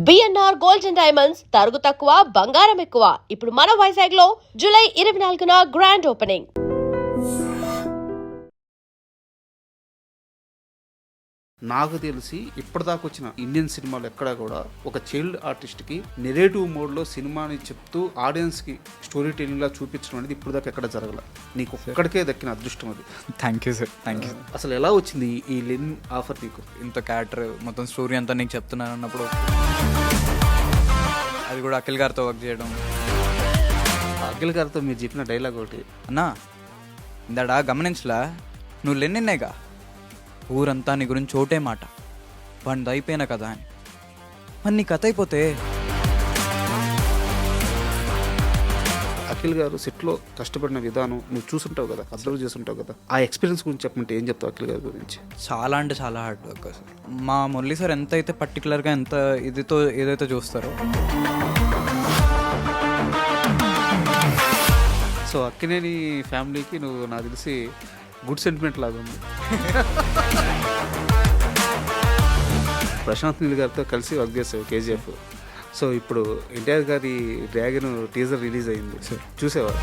BNR gold and diamonds తరుగు తక్కువ బంగారం ఎక్కువ. ఇప్పుడు మన వైజాగ్ లో జూలై 24న గ్రాండ్ ఓపెనింగ్. నాకు తెలిసి ఇప్పటిదాకా వచ్చిన ఇండియన్ సినిమాలు ఎక్కడా కూడా ఒక చైల్డ్ ఆర్టిస్ట్కి నెరేటివ్ మోడ్లో సినిమాని చెప్తూ ఆడియన్స్కి స్టోరీ టెల్లింగ్లా చూపించడం అనేది ఇప్పటిదాకా ఎక్కడ జరగల. నీకు ఒక్కడికే దక్కిన అదృష్టం అది. Thank you sir, thank you. అసలు ఎలా వచ్చింది ఈ లెన్ ఆఫర్ నీకు? ఇంత క్యారెక్టర్ మొత్తం స్టోరీ అంతా నీకు చెప్తున్నాను అన్నప్పుడు, అది కూడా అఖిల్ గారితో వర్క్ చేయడం. అఖిల్ గారితో మీరు చెప్పిన డైలాగ్ ఒకటి, అన్నా ఇందాడా గమనించలా, నువ్వు లెన్నిన్నేగా ఊరంతా నీ గురించి చోటే మాట వాడిది అయిపోయినా కదా అని. మరి నీ కథ అయిపోతే అఖిల్ గారు సెట్లో కష్టపడిన విధానం నువ్వు చూసుంటావు కదా, అబ్జర్వ్ చేస్తుంటావు కదా, ఆ ఎక్స్పీరియన్స్ గురించి చెప్పమంటే ఏం చెప్తావు అఖిల్ గారి గురించి? చాలా అంటే చాలా హార్డ్ వర్క్ సార్. మా మురళీ సార్ ఎంత అయితే పర్టికులర్గా ఎంత ఇదితో ఏదైతే చూస్తారో, సో అక్కినేని ఫ్యామిలీకి నువ్వు నాకు తెలిసి గుడ్ సెంటిమెంట్ లాగా ఉంది. ప్రశాంత్ నీల్ గారితో కలిసి వర్క్ చేసావు కేజీఎఫ్. సో ఇప్పుడు ఎన్టీఆర్ గారి డ్రాగన్ టీజర్ రిలీజ్ అయింది, చూసేవారు.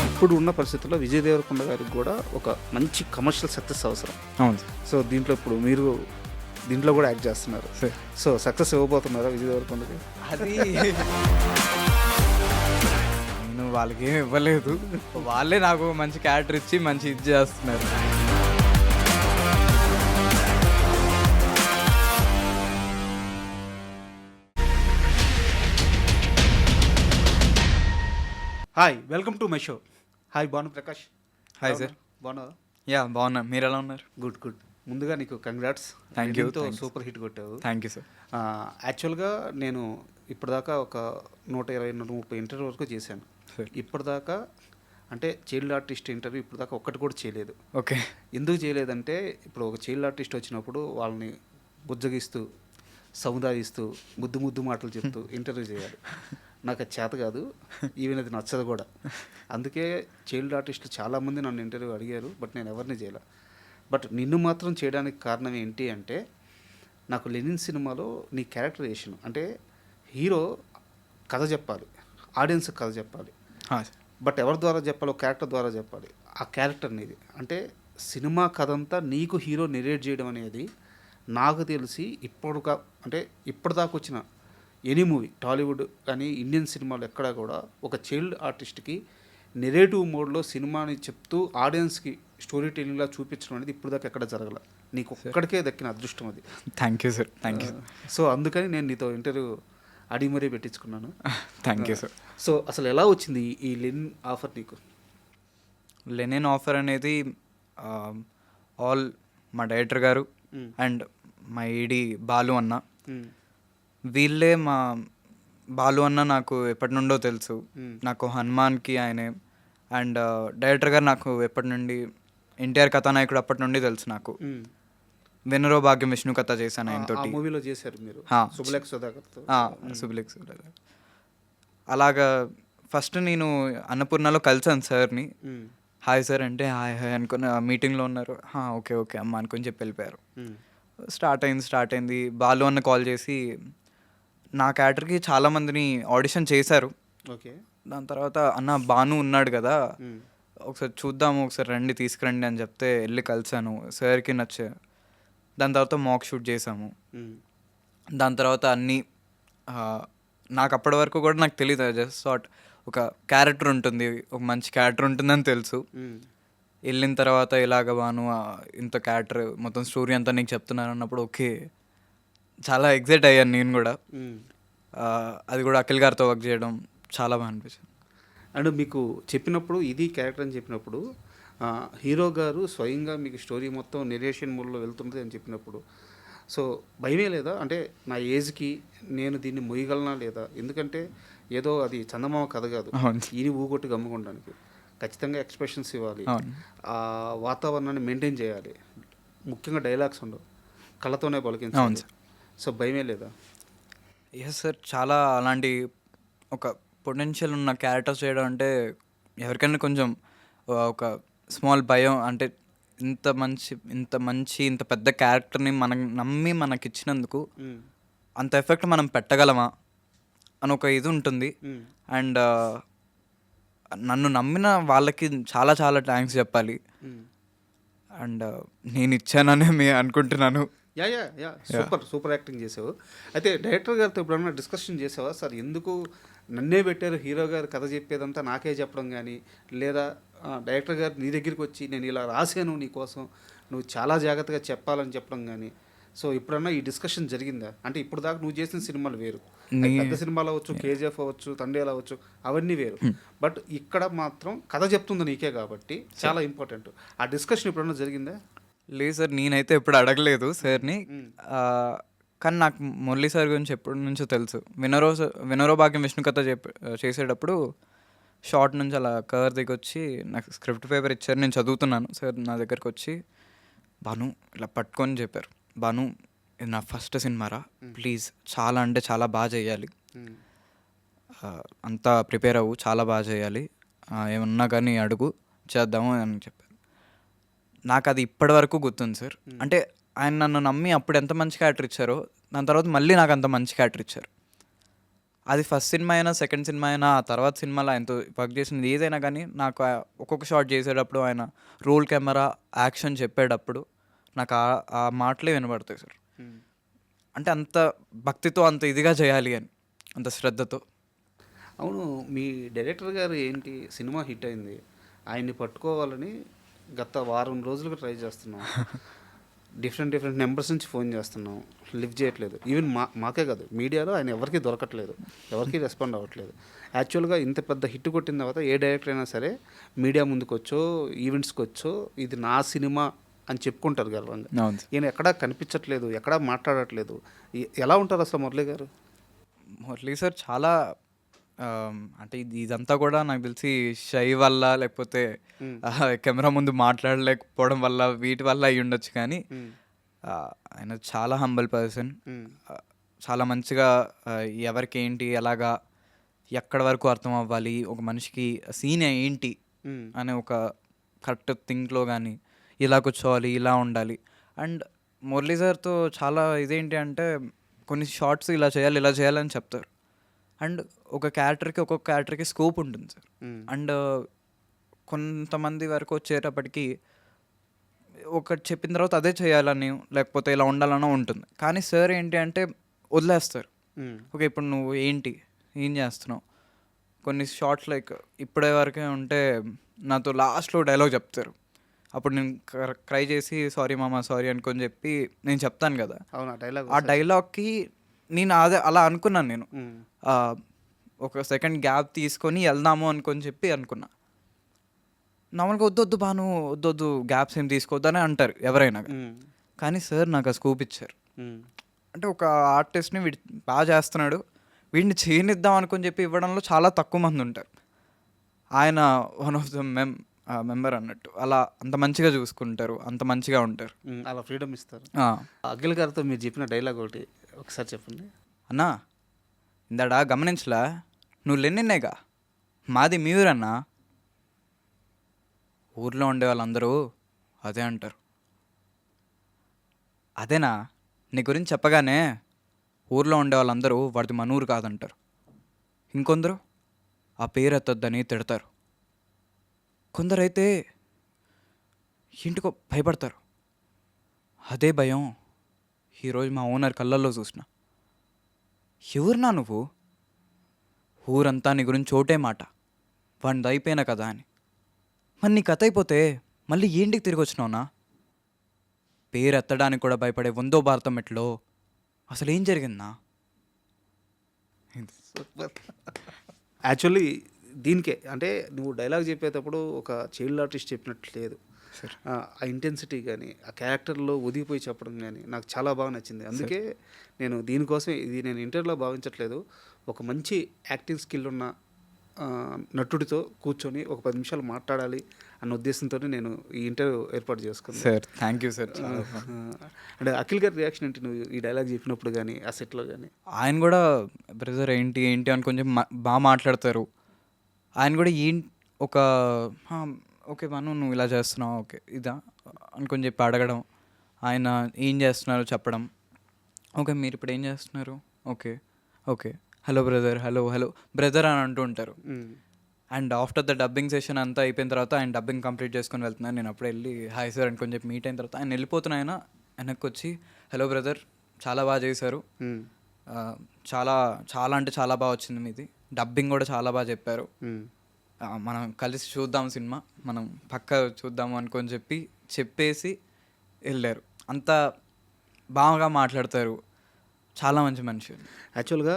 ఇప్పుడు ఉన్న పరిస్థితుల్లో విజయ్ దేవరకొండ గారికి కూడా ఒక మంచి కమర్షియల్ సక్సెస్ అవసరం. అవును. సో దీంట్లో ఇప్పుడు మీరు దీంట్లో కూడా యాక్ట్ చేస్తున్నారు. సో సక్సెస్ ఇవ్వబోతున్నారా విజయ్ దేవరకొండకి? అది నేను వాళ్ళకి ఏమి ఇవ్వలేదు, వాళ్ళే నాకు మంచి క్యారెక్టర్ ఇచ్చి మంచి ఇది చేస్తున్నారు. Hi, welcome to my show. Hi Bhanu Prakash. Hi sir. బాగున్నావా? యా బాగున్నా, మీరు ఎలా ఉన్నారు? Good good. ముందుగా నీకు congrats. Thank you. Super hit కొట్టావు. Thank you sir. యాక్చువల్గా నేను ఇప్పటిదాకా ఒక 120-130 ఇంటర్వ్యూ వరకు చేశాను. ఇప్పటిదాకా అంటే చైల్డ్ ఆర్టిస్ట్ ఇంటర్వ్యూ ఇప్పటిదాకా ఒక్కటి కూడా చేయలేదు. ఓకే. ఎందుకు చేయలేదంటే ఇప్పుడు ఒక చైల్డ్ ఆర్టిస్ట్ వచ్చినప్పుడు వాళ్ళని బుజ్జగిస్తూ సముదాయిస్తూ ముద్దు ముద్దు మాటలు చెప్తూ ఇంటర్వ్యూ చేయాలి. నాకు అది చేత కాదు, ఈవెన్ అది నచ్చదు కూడా. అందుకే చైల్డ్ ఆర్టిస్టులు చాలామంది నన్ను ఇంటర్వ్యూ అడిగారు, బట్ నేను ఎవరిని చేయలే. బట్ నిన్ను మాత్రం చేయడానికి కారణం ఏంటి అంటే, నాకు లెనిన్ సినిమాలో నీ క్యారెక్టరైజేషన్ అంటే హీరో కథ చెప్పాలి, ఆడియన్స్ కథ చెప్పాలి, బట్ ఎవరి ద్వారా చెప్పాలో క్యారెక్టర్ ద్వారా చెప్పాలి. ఆ క్యారెక్టర్ నీది అంటే సినిమా కథ అంతా నీకు హీరో నెరేట్ చేయడం అనేది నాకు తెలిసి ఇప్పటిదాకా వచ్చిన ఎనీ మూవీ, టాలీవుడ్ కానీ ఇండియన్ సినిమాలు ఎక్కడా కూడా ఒక చైల్డ్ ఆర్టిస్ట్కి నెరేటివ్ మోడ్లో సినిమాని చెప్తూ ఆడియన్స్కి స్టోరీ టెల్లింగ్లా చూపించడం అనేది ఇప్పటిదాకా ఎక్కడ జరగల. నీకు ఒక్కడికే దక్కిన అదృష్టం అది. Thank you sir, thank you. So అందుకని నేను నీతో ఇంటర్వ్యూ అడిగి మరీ పెట్టించుకున్నాను. Thank you sir. సో అసలు ఎలా వచ్చింది ఈ లెనిన్ ఆఫర్ నీకు? లెనిన్ ఆఫర్ అనేది ఆల్ మా డైరెక్టర్ గారు అండ్ మా ఈడి బాలు అన్న, వీళ్ళే మా బాలు అన్న నాకు ఎప్పటి నుండో తెలుసు. నాకు హనుమాన్కి ఆయనే, అండ్ డైరెక్టర్ గారు నాకు ఎప్పటి నుండి ఎన్టీఆర్ కథానాయకుడు అప్పటి నుండి తెలుసు. నాకు వెన్నరో భాగ్యం విష్ణు కథ చేశాను ఆయనతో. మూవీలో చేశారు మీరు సుబ్లేఖ్ సుధాకర్. అలాగా ఫస్ట్ నేను అన్నపూర్ణలో కలిసాను సార్ని. హాయ్ సార్ అంటే హాయ్ హాయ్ అనుకుని మీటింగ్లో ఉన్నారు. ఓకే ఓకే అమ్మ అనుకొని చెప్పి వెళ్ళిపోయారు. స్టార్ట్ అయింది. బాలు అన్న కాల్ చేసి నా క్యారెక్టర్కి చాలామందిని ఆడిషన్ చేశారు. ఓకే. దాని తర్వాత అన్న బాను ఉన్నాడు కదా, ఒకసారి చూద్దాము, ఒకసారి రండి తీసుకురండి అని చెప్తే వెళ్ళి కలిసాను. సార్కి నచ్చా. దాని తర్వాత మాక్ షూట్ చేసాము. దాని తర్వాత అన్నీ నాకు అప్పటి వరకు కూడా నాకు తెలియదు, జస్ట్ సాట్ ఒక క్యారెక్టర్ ఉంటుంది, ఒక మంచి క్యారెక్టర్ ఉంటుందని తెలుసు. వెళ్ళిన తర్వాత ఇలాగ బాను ఇంత క్యారెక్టర్ మొత్తం స్టోరీ అంతా నీకు చెప్తున్నాను అన్నప్పుడు ఓకే చాలా ఎగ్జైట్ అయ్యాను నేను కూడా. అది కూడా అఖిల్ గారితో వర్క్ చేయడం చాలా బాగా అనిపించింది. అండ్ మీకు చెప్పినప్పుడు ఇది క్యారెక్టర్ అని చెప్పినప్పుడు హీరో గారు స్వయంగా మీకు స్టోరీ మొత్తం నెరేషన్ మూడ్లో వెళ్తుంది అని చెప్పినప్పుడు సో భయమే లేదా? అంటే నా ఏజ్కి నేను దీన్ని మొయ్యగలనా లేదా? ఎందుకంటే ఏదో అది చందమామ కథ కాదు, ఈని ఊగొట్టి గమ్ముకోవడానికి ఖచ్చితంగా ఎక్స్ప్రెషన్స్ ఇవ్వాలి, ఆ వాతావరణాన్ని మెయింటైన్ చేయాలి, ముఖ్యంగా డైలాగ్స్ ఉండవు, కళ్ళతోనే పలికించాలి. సో భయమే లేదా? ఎస్ సార్, చాలా అలాంటి ఒక పొటెన్షియల్ ఉన్న క్యారెక్టర్స్ చేయడం అంటే ఎవరికైనా కొంచెం ఒక స్మాల్ భయం అంటే ఇంత మంచి ఇంత పెద్ద క్యారెక్టర్ని మనకిచ్చినందుకు అంత ఎఫెక్ట్ మనం పెట్టగలమా అని ఒక ఇది ఉంటుంది. అండ్ నన్ను నమ్మిన వాళ్ళకి చాలా చాలా థ్యాంక్స్ చెప్పాలి. అండ్ నేను ఇచ్చానని అనుకుంటున్నాను. యా సూపర్ యాక్టింగ్ చేసావు. అయితే డైరెక్టర్ గారితో ఎప్పుడన్నా డిస్కషన్ చేసావా సార్, ఎందుకు నన్నే పెట్టారు హీరో గారు కథ చెప్పేదంతా నాకే చెప్పడం కానీ, లేదా డైరెక్టర్ గారు నీ దగ్గరికి వచ్చి నేను ఇలా రాశాను నీకోసం, నువ్వు చాలా జాగ్రత్తగా చెప్పాలని చెప్పడం కానీ, సో ఇప్పుడన్నా ఈ డిస్కషన్ జరిగిందా? అంటే ఇప్పుడు దాకా నువ్వు చేసిన సినిమాలు వేరు, అది పెద్ద సినిమాలు అవ్వచ్చు, కేజీఎఫ్ అవ్వచ్చు, తండేలు అవ్వచ్చు, అవన్నీ వేరు. బట్ ఇక్కడ మాత్రం కథ చెప్తుంది నీకే కాబట్టి చాలా ఇంపార్టెంట్. ఆ డిస్కషన్ ఎప్పుడన్నా జరిగిందా? లేదు సార్, నేనైతే ఎప్పుడు అడగలేదు సార్ని. కానీ నాకు మురళీ సార్ గురించి ఎప్పటి నుంచో తెలుసు. వినరో భాగ్యం విష్ణు కథ చేసేటప్పుడు షార్ట్ నుంచి అలా కవర్ దిగొచ్చి నాకు స్క్రిప్ట్ పేపర్ ఇచ్చారు, నేను చదువుతున్నాను. సార్ నా దగ్గరకు వచ్చి భాను ఇలా పట్టుకొని చెప్పారు, భాను ఇది నా ఫస్ట్ సినిమారా, ప్లీజ్ చాలా అంటే చాలా బాగా చేయాలి, అంతా ప్రిపేర్ అవ్వు, చాలా బాగా చేయాలి, ఏమన్నా కానీ అడుగు చేద్దాము అని చెప్పారు. నాకు అది ఇప్పటి వరకు గుర్తుంది సార్. అంటే ఆయన నన్ను నమ్మి అప్పుడు ఎంత మంచి క్యారెక్టర్ ఇచ్చారో, దాని తర్వాత మళ్ళీ నాకు అంత మంచి క్యారెక్టర్ ఇచ్చారు. అది ఫస్ట్ సినిమా అయినా సెకండ్ సినిమా అయినా ఆ తర్వాత సినిమాలో ఆయనతో వర్క్ చేసింది ఏదైనా కానీ, నాకు ఒక్కొక్క షాట్ చేసేటప్పుడు ఆయన రోల్ కెమెరా యాక్షన్ చెప్పేటప్పుడు నాకు ఆ మాటలే వినబడతాయి సార్. అంటే అంత భక్తితో అంత ఇదిగా చేయాలి అని, అంత శ్రద్ధతో. అవును, మీ డైరెక్టర్ గారు ఏంటి, సినిమా హిట్ అయింది, ఆయన్ని పట్టుకోవాలని గత వారం రోజులుగా ట్రై చేస్తున్నాం. డిఫరెంట్ నెంబర్స్ నుంచి ఫోన్ చేస్తున్నాం, లిఫ్ట్ చేయట్లేదు. ఈవెన్ మాకే కాదు, మీడియాలో ఆయన ఎవరికి దొరకట్లేదు, ఎవరికి రెస్పాండ్ అవ్వట్లేదు. యాక్చువల్గా ఇంత పెద్ద హిట్ కొట్టిన తర్వాత ఏ డైరెక్టర్ అయినా సరే మీడియా ముందుకు వచ్చో ఈవెంట్స్కి వచ్చో ఇది నా సినిమా అని చెప్పుకుంటారు గర్వంగా. ఈయన ఎక్కడా కనిపించట్లేదు, ఎక్కడా మాట్లాడట్లేదు. ఎలా ఉంటారు అసలు మురళీ గారు? మురళీ సార్ చాలా అంటే ఇదంతా కూడా నాకు తెలిసి షై వల్ల, లేకపోతే కెమెరా ముందు మాట్లాడలేకపోవడం వల్ల, వీటి వల్ల అయి ఉండొచ్చు. కానీ ఆయన చాలా హంబల్ పర్సన్. చాలా మంచిగా ఎవరికి ఏంటి, ఎలాగా, ఎక్కడి వరకు అర్థం అవ్వాలి, ఒక మనిషికి సీన్ ఏంటి అనే ఒక కరెక్ట్ థింక్లో కానీ, ఇలా కూర్చోవాలి, ఇలా ఉండాలి. అండ్ మురళీ సార్తో చాలా ఇదేంటి అంటే కొన్ని షార్ట్స్ ఇలా చేయాలని చెప్తారు. అండ్ ఒక్కొక్క క్యారెక్టర్కి స్కోప్ ఉంటుంది సార్. అండ్ కొంతమంది వరకు వచ్చేటప్పటికి ఒకటి చెప్పిన తర్వాత అదే చేయాలని, లేకపోతే ఇలా ఉండాలనో ఉంటుంది. కానీ సార్ ఏంటి అంటే వదిలేస్తారు. ఓకే, ఇప్పుడు నువ్వు ఏం చేస్తున్నావు, కొన్ని షార్ట్స్ లైక్ ఇప్పటి వరకే ఉంటే నాతో లాస్ట్లో డైలాగ్ చెప్తారు. అప్పుడు నేను క్రై చేసి సారీ మామ సారీ అనుకొని చెప్పి నేను చెప్తాను కదా, ఆ డైలాగ్కి నేను అలా అనుకున్నాను. నేను ఒక సెకండ్ గ్యాప్ తీసుకొని వెళ్దాము అనుకొని చెప్పి అనుకున్నా. నార్మల్గా వద్దు భాను వద్దు గ్యాప్స్ ఏం తీసుకోవద్దని అంటారు ఎవరైనా. కానీ సార్ నాకు ఆ స్కోప్ ఇచ్చారు. అంటే ఒక ఆర్టిస్ట్ని వీడు బాగా చేస్తున్నాడు, వీడిని చేయనిద్దాం అనుకొని చెప్పి ఇవ్వడంలో చాలా తక్కువ మంది ఉంటారు. ఆయన వన్ ఆఫ్ ద మెంబర్ అన్నట్టు. అలా అంత మంచిగా చూసుకుంటారు, అంత మంచిగా ఉంటారు, అలా ఫ్రీడమ్ ఇస్తారు. అఖిల్ గారితో మీరు చెప్పిన డైలాగ్ ఒకసారి చెప్పండి. అన్నా ఇందాడా గమనించలా, నువ్వు లెన్నిన్నేగా, మాది మీరన్నా. ఊర్లో ఉండే వాళ్ళందరూ అదే అంటారు. అదేనా నీ గురించి చెప్పగానే ఊర్లో ఉండే వాళ్ళందరూ వాడిది మన ఊరు కాదంటారు. ఇంకొందరు ఆ పేరు ఎత్తొద్దని తిడతారు. కొందరైతే ఇంటికో భయపడతారు. అదే భయం ఈరోజు మా ఓనర్ కళ్ళల్లో చూసిన. ఎవరునా నువ్వు, ఊరంతా నీ గురించి ఒకటే మాట, వాడిది అయిపోయినా కదా అని. మరి నీ కథ అయిపోతే మళ్ళీ ఏంటికి తిరిగి వచ్చినావునా? పేరు ఎత్తడానికి కూడా భయపడే వందో భారతం మెట్లో అసలు ఏం జరిగిందా? యాక్చువల్లీ దీనికే అంటే నువ్వు డైలాగ్ చెప్పేటప్పుడు ఒక చైల్డ్ ఆర్టిస్ట్ చెప్పినట్టు లేదు. ఆ ఇంటెన్సిటీ కానీ ఆ క్యారెక్టర్లో ఒదిగిపోయి చెప్పడం కానీ నాకు చాలా బాగా నచ్చింది. అందుకే నేను దీనికోసం నేను ఇంటర్వ్యూలో భావించట్లేదు, ఒక మంచి యాక్టింగ్ స్కిల్ ఉన్న నటుడితో కూర్చొని ఒక 10 నిమిషాలు మాట్లాడాలి అన్న ఉద్దేశంతో నేను ఈ ఇంటర్వ్యూ ఏర్పాటు చేసుకున్నాను. Sir thank you sir. అంటే అఖిల్ గారి రియాక్షన్ ఏంటి నువ్వు ఈ డైలాగ్ చెప్పినప్పుడు కానీ ఆ సెట్లో కానీ? ఆయన కూడా బ్రదర్ ఏంటి అని కొంచెం బాగా మాట్లాడతారు. ఆయన కూడా ఒక ఓకే మనం నువ్వు ఇలా చేస్తున్నావు, ఓకే ఇదా అనుకొని చెప్పి అడగడం, ఆయన ఏం చేస్తున్నారు చెప్పడం. ఓకే, మీరు ఇప్పుడు ఏం చేస్తున్నారు? Okay okay, hello brother, hello hello brother అని అంటూ ఉంటారు. And after the dubbing session అంతా అయిపోయిన తర్వాత ఆయన డబ్బింగ్ కంప్లీట్ చేసుకొని వెళ్తున్నాను, నేను అప్పుడు వెళ్ళి హాయ్ సార్ అనుకొని చెప్పి మీట్ అయిన తర్వాత ఆయన వెళ్ళిపోతున్న ఆయన వెనక్కి వచ్చి హలో బ్రదర్, చాలా బాగా చేశారు, చాలా చాలా అంటే చాలా బాగా వచ్చింది మీది, డబ్బింగ్ కూడా చాలా బాగా చెప్పారు, మనం కలిసి చూద్దాం సినిమా, మనం పక్క చూద్దాము అనుకొని చెప్పేసి వెళ్ళారు. అంత బాగా మాట్లాడతారు, చాలా మంచి మనిషి. యాక్చువల్గా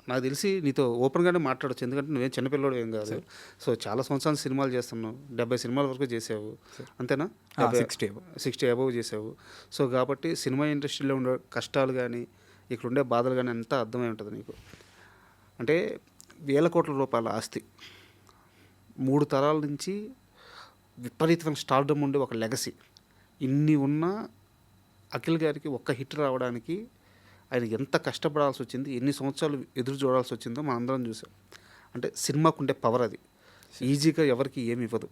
నాకు తెలిసి నీతో ఓపెన్గానే మాట్లాడచ్చు, ఎందుకంటే నువ్వేం చిన్నపిల్లడు ఏం కాదు. సో చాలా సంవత్సరాలు సినిమాలు చేస్తున్నావు, 70 సినిమాల వరకు చేసావు అంతేనా? 60 అబవ్ చేసావు. సో కాబట్టి సినిమా ఇండస్ట్రీలో ఉండే కష్టాలు కానీ ఇక్కడ ఉండే బాధలు కానీ అంతా అర్థమై ఉంటుంది నీకు. అంటే వేల కోట్ల రూపాయల ఆస్తి, 3 తరాల నుంచి విపరీతమైన స్టార్డమ్ ఉండే ఒక లెగసీ, ఇన్ని ఉన్న అఖిల్ గారికి ఒక్క హిట్ రావడానికి ఆయన ఎంత కష్టపడాల్సి వచ్చింది, ఎన్ని సంవత్సరాలు ఎదురు చూడాల్సి వచ్చిందో మనం అందరం చూసాం. అంటే సినిమాకు ఉండే పవర్ అది, ఈజీగా ఎవరికి ఏమి ఇవ్వదు.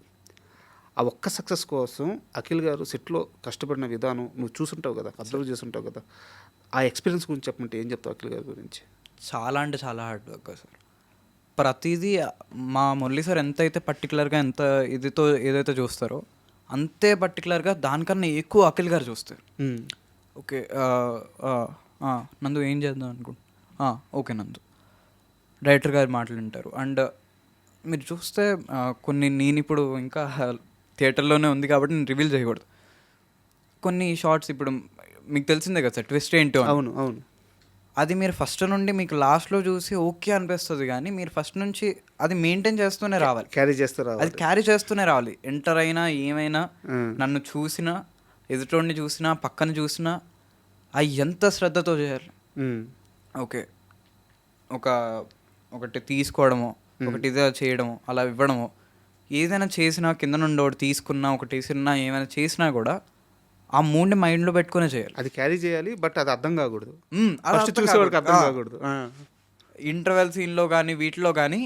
ఆ ఒక్క సక్సెస్ కోసం అఖిల్ గారు సెట్లో కష్టపడిన విధానం నువ్వు చూసుంటావు కదా, అబ్జర్వ్ చేస్తుంటావు కదా, ఆ ఎక్స్పీరియన్స్ గురించి చెప్పమంటే ఏం చెప్తావు అఖిల్ గారి గురించి? చాలా అంటే చాలా హార్డ్ వర్క్ సార్. ప్రతిదీ మా మురళీ సార్ ఎంతైతే పర్టికులర్గా ఎంత ఇదితో ఏదైతే చూస్తారో అంతే పర్టికులర్గా దానికన్నా ఎక్కువ అఖిల్ గారు చూస్తారు. ఓకే నందు ఏం చేద్దాం అనుకుంటా, ఓకే నందు డైరెక్టర్ గారు మాట్లాడింటారు. అండ్ మీరు చూస్తే కొన్ని, నేను ఇప్పుడు ఇంకా థియేటర్లోనే ఉంది కాబట్టి నేను రివీల్ చేయకూడదు, కొన్ని షార్ట్స్ ఇప్పుడు మీకు తెలిసిందే కదా సార్, ట్విస్ట్ ఏంటో. అవును అవును, అది మీరు ఫస్ట్ నుండి మీకు లాస్ట్లో చూసి ఓకే అనిపిస్తుంది, కానీ మీరు ఫస్ట్ నుంచి అది మెయింటైన్ చేస్తూనే రావాలి, క్యారీ చేస్తూ రావాలి, అది క్యారీ చేస్తూనే రావాలి. ఎంటర్ అయినా ఏమైనా, నన్ను చూసినా, ఎదుటోడిని చూసినా, పక్కన చూసినా, అవి ఎంత శ్రద్ధతో చేయాలి. ఓకే, ఒకటి తీసుకోవడమో, ఒకటి ఇదే చేయడమో, అలా ఇవ్వడమో, ఏదైనా చేసినా కింద నుండి ఒకటి తీసుకున్నా, ఒకటి తీసుకున్నా, ఏమైనా చేసినా కూడా ఆ మూడ్ని మైండ్లో పెట్టుకునే చేయాలి. అది క్యారీ చేయాలి, బట్ అది అర్థం కాకూడదు, చూసేవాడికి అర్థం కాకూడదు. ఇంటర్వెల్ సీన్లో కానీ వీటిలో కానీ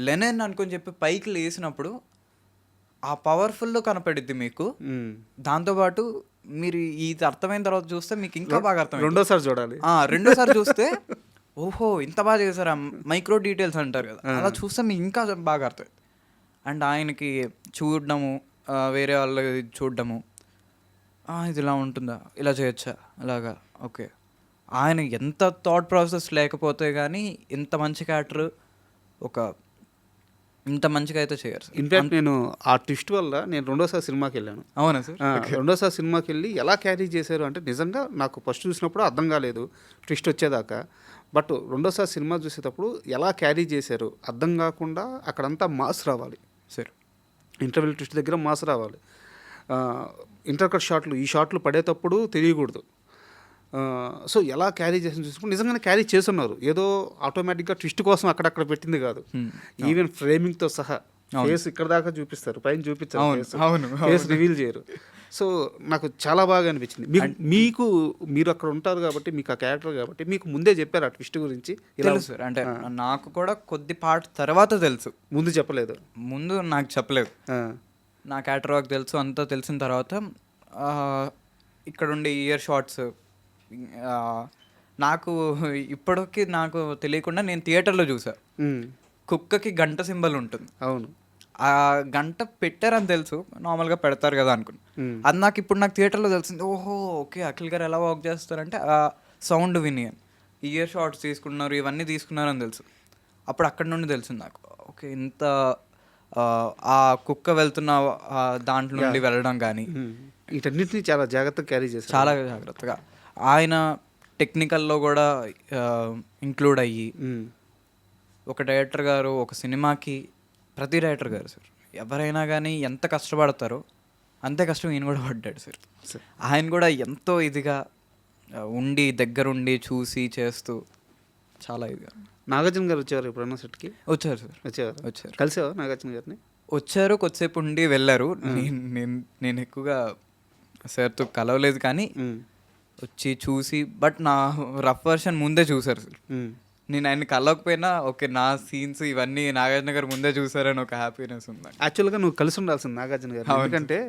లెనెన్ అనుకొని చెప్పి పైకి లేసినప్పుడు ఆ పవర్ఫుల్ కనపడిద్ది మీకు. దాంతోపాటు మీరు ఇది అర్థమైన తర్వాత చూస్తే మీకు ఇంకా బాగా అర్థం, రెండోసారి చూడాలి. రెండోసారి చూస్తే ఓహో ఇంత బాగా చేశారు, మైక్రో డీటెయిల్స్ అంటారు కదా, అలా చూస్తే మీకు ఇంకా బాగా అర్థం. అండ్ ఆయనకి చూడడము, వేరే వాళ్ళు చూడడము, ఇది ఇలా ఉంటుందా, ఇలా చేయొచ్చా, అలాగా, ఓకే. ఆయన ఎంత థాట్ ప్రాసెస్ లేకపోతే కానీ ఇంత మంచి క్యారెక్టర్ ఇంత మంచిగా అయితే చేయరు. ఇన్ఫాక్ట్ నేను ఆ ట్విస్ట్ వల్ల నేను రెండోసారి సినిమాకి వెళ్ళాను. అవునా సార్? రెండోసారి సినిమాకి వెళ్ళి ఎలా క్యారీ చేశారు అంటే నిజంగా నాకు ఫస్ట్ చూసినప్పుడు అర్థం కాలేదు ట్విస్ట్ వచ్చేదాకా. బట్ రెండోసారి సినిమా చూసేటప్పుడు ఎలా క్యారీ చేశారు అర్థం కాకుండా అక్కడంతా మాస్ రావాలి సార్. ఇంటర్వెల్ ట్విస్ట్ దగ్గర మాస్ రావాలి. ఇంటర్కట్ షాట్లు, ఈ షాట్లు పడేటప్పుడు తెలియకూడదు. సో ఎలా క్యారీ చేసి చూసినప్పుడు నిజంగానే క్యారీ చేస్తున్నారు. ఏదో ఆటోమేటిక్గా ట్విస్ట్ కోసం అక్కడక్కడ పెట్టింది కాదు, ఈవెన్ ఫ్రేమింగ్తో సహా ఫేస్ ఇక్కడ దాకా చూపిస్తారు, పైన చూపిస్తారు, ఫేస్ రివీల్ చేయరు. సో నాకు చాలా బాగా అనిపించింది. మీరు అక్కడ ఉంటారు కాబట్టి, మీకు ఆ క్యారెక్టర్ కాబట్టి మీకు ముందే చెప్పారు ఆ ట్విస్ట్ గురించి? తెలుసు సార్, అంటే నాకు కూడా కొద్ది పార్ట్ తర్వాత తెలుసు, ముందు చెప్పలేదు, ముందు నాకు చెప్పలేదు. నా క్యారెక్టర్ వర్క్ తెలుసు, అంతా తెలిసిన తర్వాత ఇక్కడ ఉండే ఇయర్ షార్ట్స్ నాకు ఇప్పటికి నాకు తెలియకుండా నేను థియేటర్లో చూసా. కుక్కకి గంట సింబల్ ఉంటుంది, అవును, ఆ గంట పెట్టారని తెలుసు, నార్మల్గా పెడతారు కదా అనుకున్నా. అది నాకు ఇప్పుడు నాకు థియేటర్లో తెలిసింది. ఓహో ఓకే, అఖిల్ గారు ఎలా వర్క్ చేస్తారంటే ఆ సౌండ్ విని ఇయర్ షార్ట్స్ తీసుకున్నారు, ఇవన్నీ తీసుకున్నారని తెలుసు. అప్పుడు అక్కడి నుండి తెలిసింది నాకు, ఓకే ఇంత ఆ కుక్క వెళ్తున్న దాంట్లో నుండి వెళ్ళడం కానీ వీటన్నిటిని చాలా జాగ్రత్తగా క్యారీ చేశారు, చాలా జాగ్రత్తగా. ఆయన టెక్నికల్లో కూడా ఇంక్లూడ్ అయ్యి, ఒక డైరెక్టర్ గారు ఒక సినిమాకి, ప్రతి డైరెక్టర్ గారు సార్ ఎవరైనా కానీ ఎంత కష్టపడతారో అంతే కష్టం ఈయన కూడా పడ్డాడు సార్. ఆయన కూడా ఎంతో ఇదిగా ఉండి దగ్గరుండి చూసి చేస్తూ చాలా ఇదిగా. నాగార్జున గారు వచ్చారు ఎప్పుడన్నా సెట్కి? వచ్చారు సార్, వచ్చారు. కలిసావా నాగార్జున గారిని? వచ్చారు, కొద్దిసేపు ఉండి వెళ్ళారు. నేను ఎక్కువగా సార్తో కలవలేదు, కానీ వచ్చి చూసి, బట్ నా రఫ్ వర్షన్ ముందే చూసారు సార్. నేను ఆయన కలవకపోయినా ఓకే నా సీన్స్ ఇవన్నీ నాగార్జున గారు ముందే చూసారని ఒక హ్యాపీనెస్ ఉంది. యాక్చువల్గా నువ్వు కలిసి ఉండాల్సింది నాగార్జున గారు, ఎందుకంటే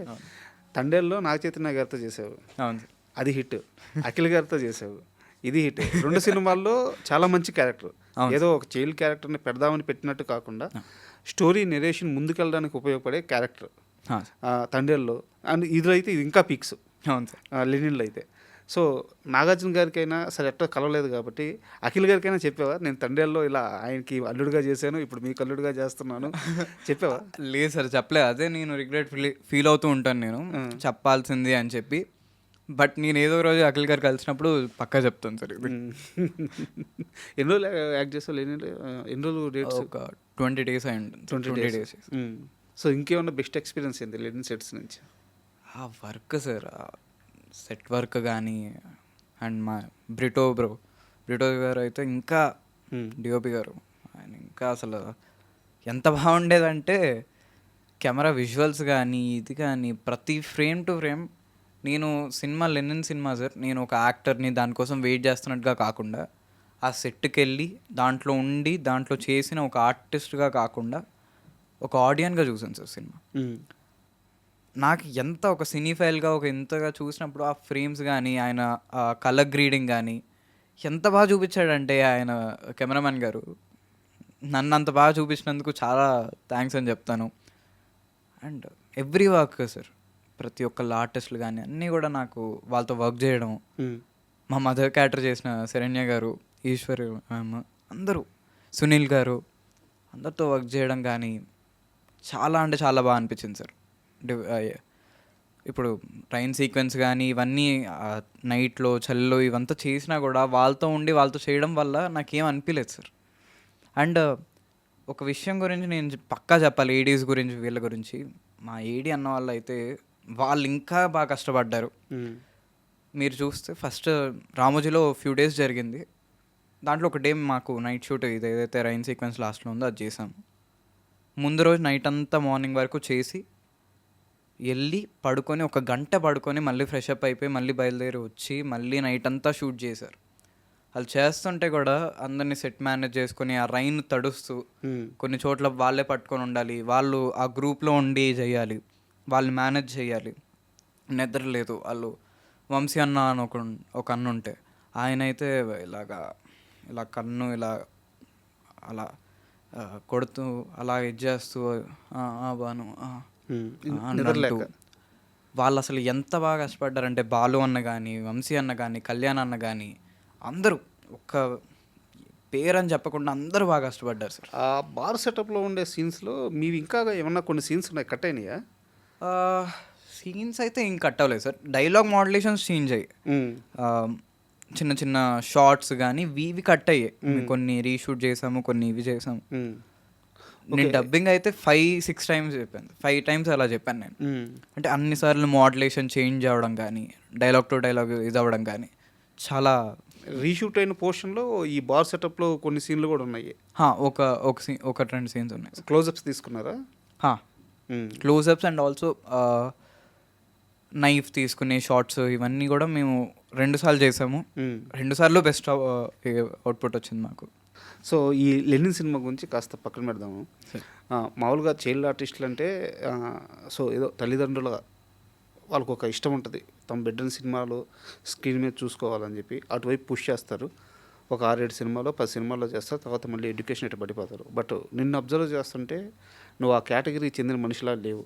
తండేల్లో నాగ చైతన్య గారితో చేసావు, అవును సార్. అది హిట్. అఖిల్ గారితో చేసావు, ఇది హిట్. 2 సినిమాల్లో చాలా మంచి క్యారెక్టర్, ఏదో ఒక చైల్డ్ క్యారెక్టర్ని పెడదామని పెట్టినట్టు కాకుండా స్టోరీ నెరేషన్ ముందుకెళ్ళడానికి ఉపయోగపడే క్యారెక్టర్ తండేల్లో. అండ్ ఇదిలో అయితే ఇది ఇంకా పీక్స్, అవును సార్. లెనిన్లో అయితే. సో నాగార్జున గారికైనా సరే ఎట్లా కలవలేదు కాబట్టి అఖిల్ గారికైనా చెప్పావా, నేను తండేల్లో ఇలా ఆయనకి అల్లుడుగా చేశాను, ఇప్పుడు మీకు అల్లుడుగా చేస్తున్నాను చెప్పావా? లేదు సార్, చెప్పలేదు. అదే నేను రిగ్రెట్ ఫీల్ అవుతూ ఉంటాను నేను, చెప్పాల్సింది అని చెప్పి. బట్ నేను ఏదో రోజు అఖిల్ గారు కలిసినప్పుడు పక్కా చెప్తాను సార్ ఇది. ఎన్ని రోజులు యాక్ట్ చేస్తావు లెనిన్లో? ఎన్ని రోజులు డేట్స్? ఒక 20 days అయ్యింది. 20 days. సో ఇంకేమన్నా బెస్ట్ ఎక్స్పీరియన్స్ ఏంటి లెనిన్ సెట్స్ నుంచి? ఆ వర్క్ సార్, సెట్ వర్క్ కానీ, అండ్ మా బ్రిటో గారు అయితే ఇంకా, డిఓపి గారు ఆయన ఇంకా అసలు ఎంత బాగుండేదంటే కెమెరా విజువల్స్ కానీ ఇది కానీ ప్రతి ఫ్రేమ్ టు ఫ్రేమ్. నేను లెనిన్ సినిమా సార్, నేను ఒక యాక్టర్ని దానికోసం వెయిట్ చేస్తున్నట్టుగా కాకుండా ఆ సెట్కి వెళ్ళి దాంట్లో ఉండి దాంట్లో చేసిన ఒక ఆర్టిస్ట్గా కాకుండా ఒక ఆడియన్గా చూసాను సార్ సినిమా. నాకు ఎంత ఒక సినీ ఫైల్గా ఒక ఇంతగా చూసినప్పుడు ఆ ఫ్రేమ్స్ కానీ ఆయన కలర్ గ్రీడింగ్ కానీ ఎంత బాగా చూపించాడంటే ఆయన కెమెరామెన్ గారు నన్ను అంత బాగా చూపించినందుకు చాలా థ్యాంక్స్ అని చెప్తాను. అండ్ ఎవ్రీ వర్క్ సార్, ప్రతి ఒక్కళ్ళ ఆర్టిస్టులు కానీ అన్నీ కూడా నాకు వాళ్ళతో వర్క్ చేయడం, మా మదర్ క్యారెక్టర్ చేసిన శరణ్య గారు, ఈశ్వరి మ్యామ్, అందరూ, సునీల్ గారు, అందరితో వర్క్ చేయడం కానీ చాలా అంటే చాలా బాగా అనిపించింది సార్. ఇప్పుడు ట్రైన్ సీక్వెన్స్ కానీ ఇవన్నీ నైట్లో చలిలో ఇవంతా చేసినా కూడా వాళ్ళతో ఉండి వాళ్ళతో చేయడం వల్ల నాకేం అనిపించలేదు సార్. అండ్ ఒక విషయం గురించి నేను పక్కా చెప్పాలి, ఏడీస్ గురించి, వీళ్ళ గురించి. మా ఏడీ అన్న వాళ్ళు అయితే వాళ్ళు ఇంకా బాగా కష్టపడ్డారు. మీరు చూస్తే ఫస్ట్ రామోజీలో ఫ్యూ డేస్ జరిగింది, దాంట్లో ఒక డే మాకు నైట్ షూట్ ఇది ఏదైతే రైన్ సీక్వెన్స్ లాస్ట్లో ఉందో అది చేసాము. ముందు రోజు నైట్ అంతా మార్నింగ్ వరకు చేసి వెళ్ళి పడుకొని 1 గంట పడుకొని మళ్ళీ ఫ్రెష్ అప్ అయిపోయి మళ్ళీ బయలుదేరి వచ్చి మళ్ళీ నైట్ అంతా షూట్ చేశారు. వాళ్ళు చేస్తుంటే కూడా అందరినీ సెట్ మేనేజ్ చేసుకొని ఆ రైన్ తడుస్తూ కొన్ని చోట్ల వాళ్ళే పట్టుకొని ఉండాలి, వాళ్ళు ఆ గ్రూప్లో ఉండి చేయాలి, వాళ్ళు మేనేజ్ చేయాలి. నిద్ర లేదు. వాళ్ళు వంశీ అన్న అని ఒక అన్న ఉంటే ఆయన అయితే ఇలా కన్ను ఇలా అలా కొడుతూ అలా చేస్తూ బాను అన్నట్టు. వాళ్ళు అసలు ఎంత బాగా కష్టపడ్డారంటే బాలు అన్న కానీ, వంశీ అన్న కానీ, కళ్యాణ్ అన్న కానీ అందరూ ఒక్క పేరని చెప్పకుండా అందరూ బాగా కష్టపడ్డారు సార్. ఆ బార్ సెటప్లో ఉండే సీన్స్లో మీవి ఇంకా ఏమన్నా కొన్ని సీన్స్ ఉన్నాయి, కట్ అయినాయా? సీన్స్ అయితే ఏం కట్ అవ్వలేదు సార్, డైలాగ్ మోడ్యులేషన్స్ చేంజ్ అయ్యాయి. చిన్న చిన్న షార్ట్స్ కానీ ఇవి కట్ అయ్యాయి. కొన్ని రీషూట్ చేసాము, కొన్ని ఇవి చేసాము. నేను డబ్బింగ్ అయితే 5-6 times చెప్పాను, 5 times అలా చెప్పాను నేను. అంటే అన్నిసార్లు మోడ్యులేషన్ చేంజ్ అవ్వడం కానీ, డైలాగ్ టు డైలాగ్ ఇది అవ్వడం కానీ చాలా. రీషూట్ అయిన పోర్షన్లో ఈ బార్ సెటప్లో కొన్ని సీన్లు కూడా ఉన్నాయి. ఒక 2 సీన్స్ ఉన్నాయి. క్లోజప్స్ తీసుకున్నారా? క్లోజప్స్ అండ్ ఆల్సో నైఫ్ తీసుకునే షార్ట్స్ ఇవన్నీ కూడా మేము 2 సార్లు చేసాము. 2 సార్లు బెస్ట్ అవుట్పుట్ వచ్చింది మాకు. సో ఈ లెనిన్ సినిమా గురించి కాస్త పక్కన పెడదాము. మామూలుగా చైల్డ్ ఆర్టిస్టులు అంటే సో ఏదో తల్లిదండ్రుల వాళ్ళకు ఒక ఇష్టం ఉంటుంది, తమ బిడ్డని సినిమాలో స్క్రీన్ మీద చూసుకోవాలని చెప్పి అటువైపు పుష్ చేస్తారు. ఒక 6-7 సినిమాలో 10 సినిమాల్లో చేస్తారు, తర్వాత మళ్ళీ ఎడ్యుకేషన్ ఇటు పడిపోతారు. బట్ నిన్ను అబ్జర్వ్ చేస్తుంటే నువ్వు ఆ కేటగిరీకి చెందిన మనిషిలా లేవు.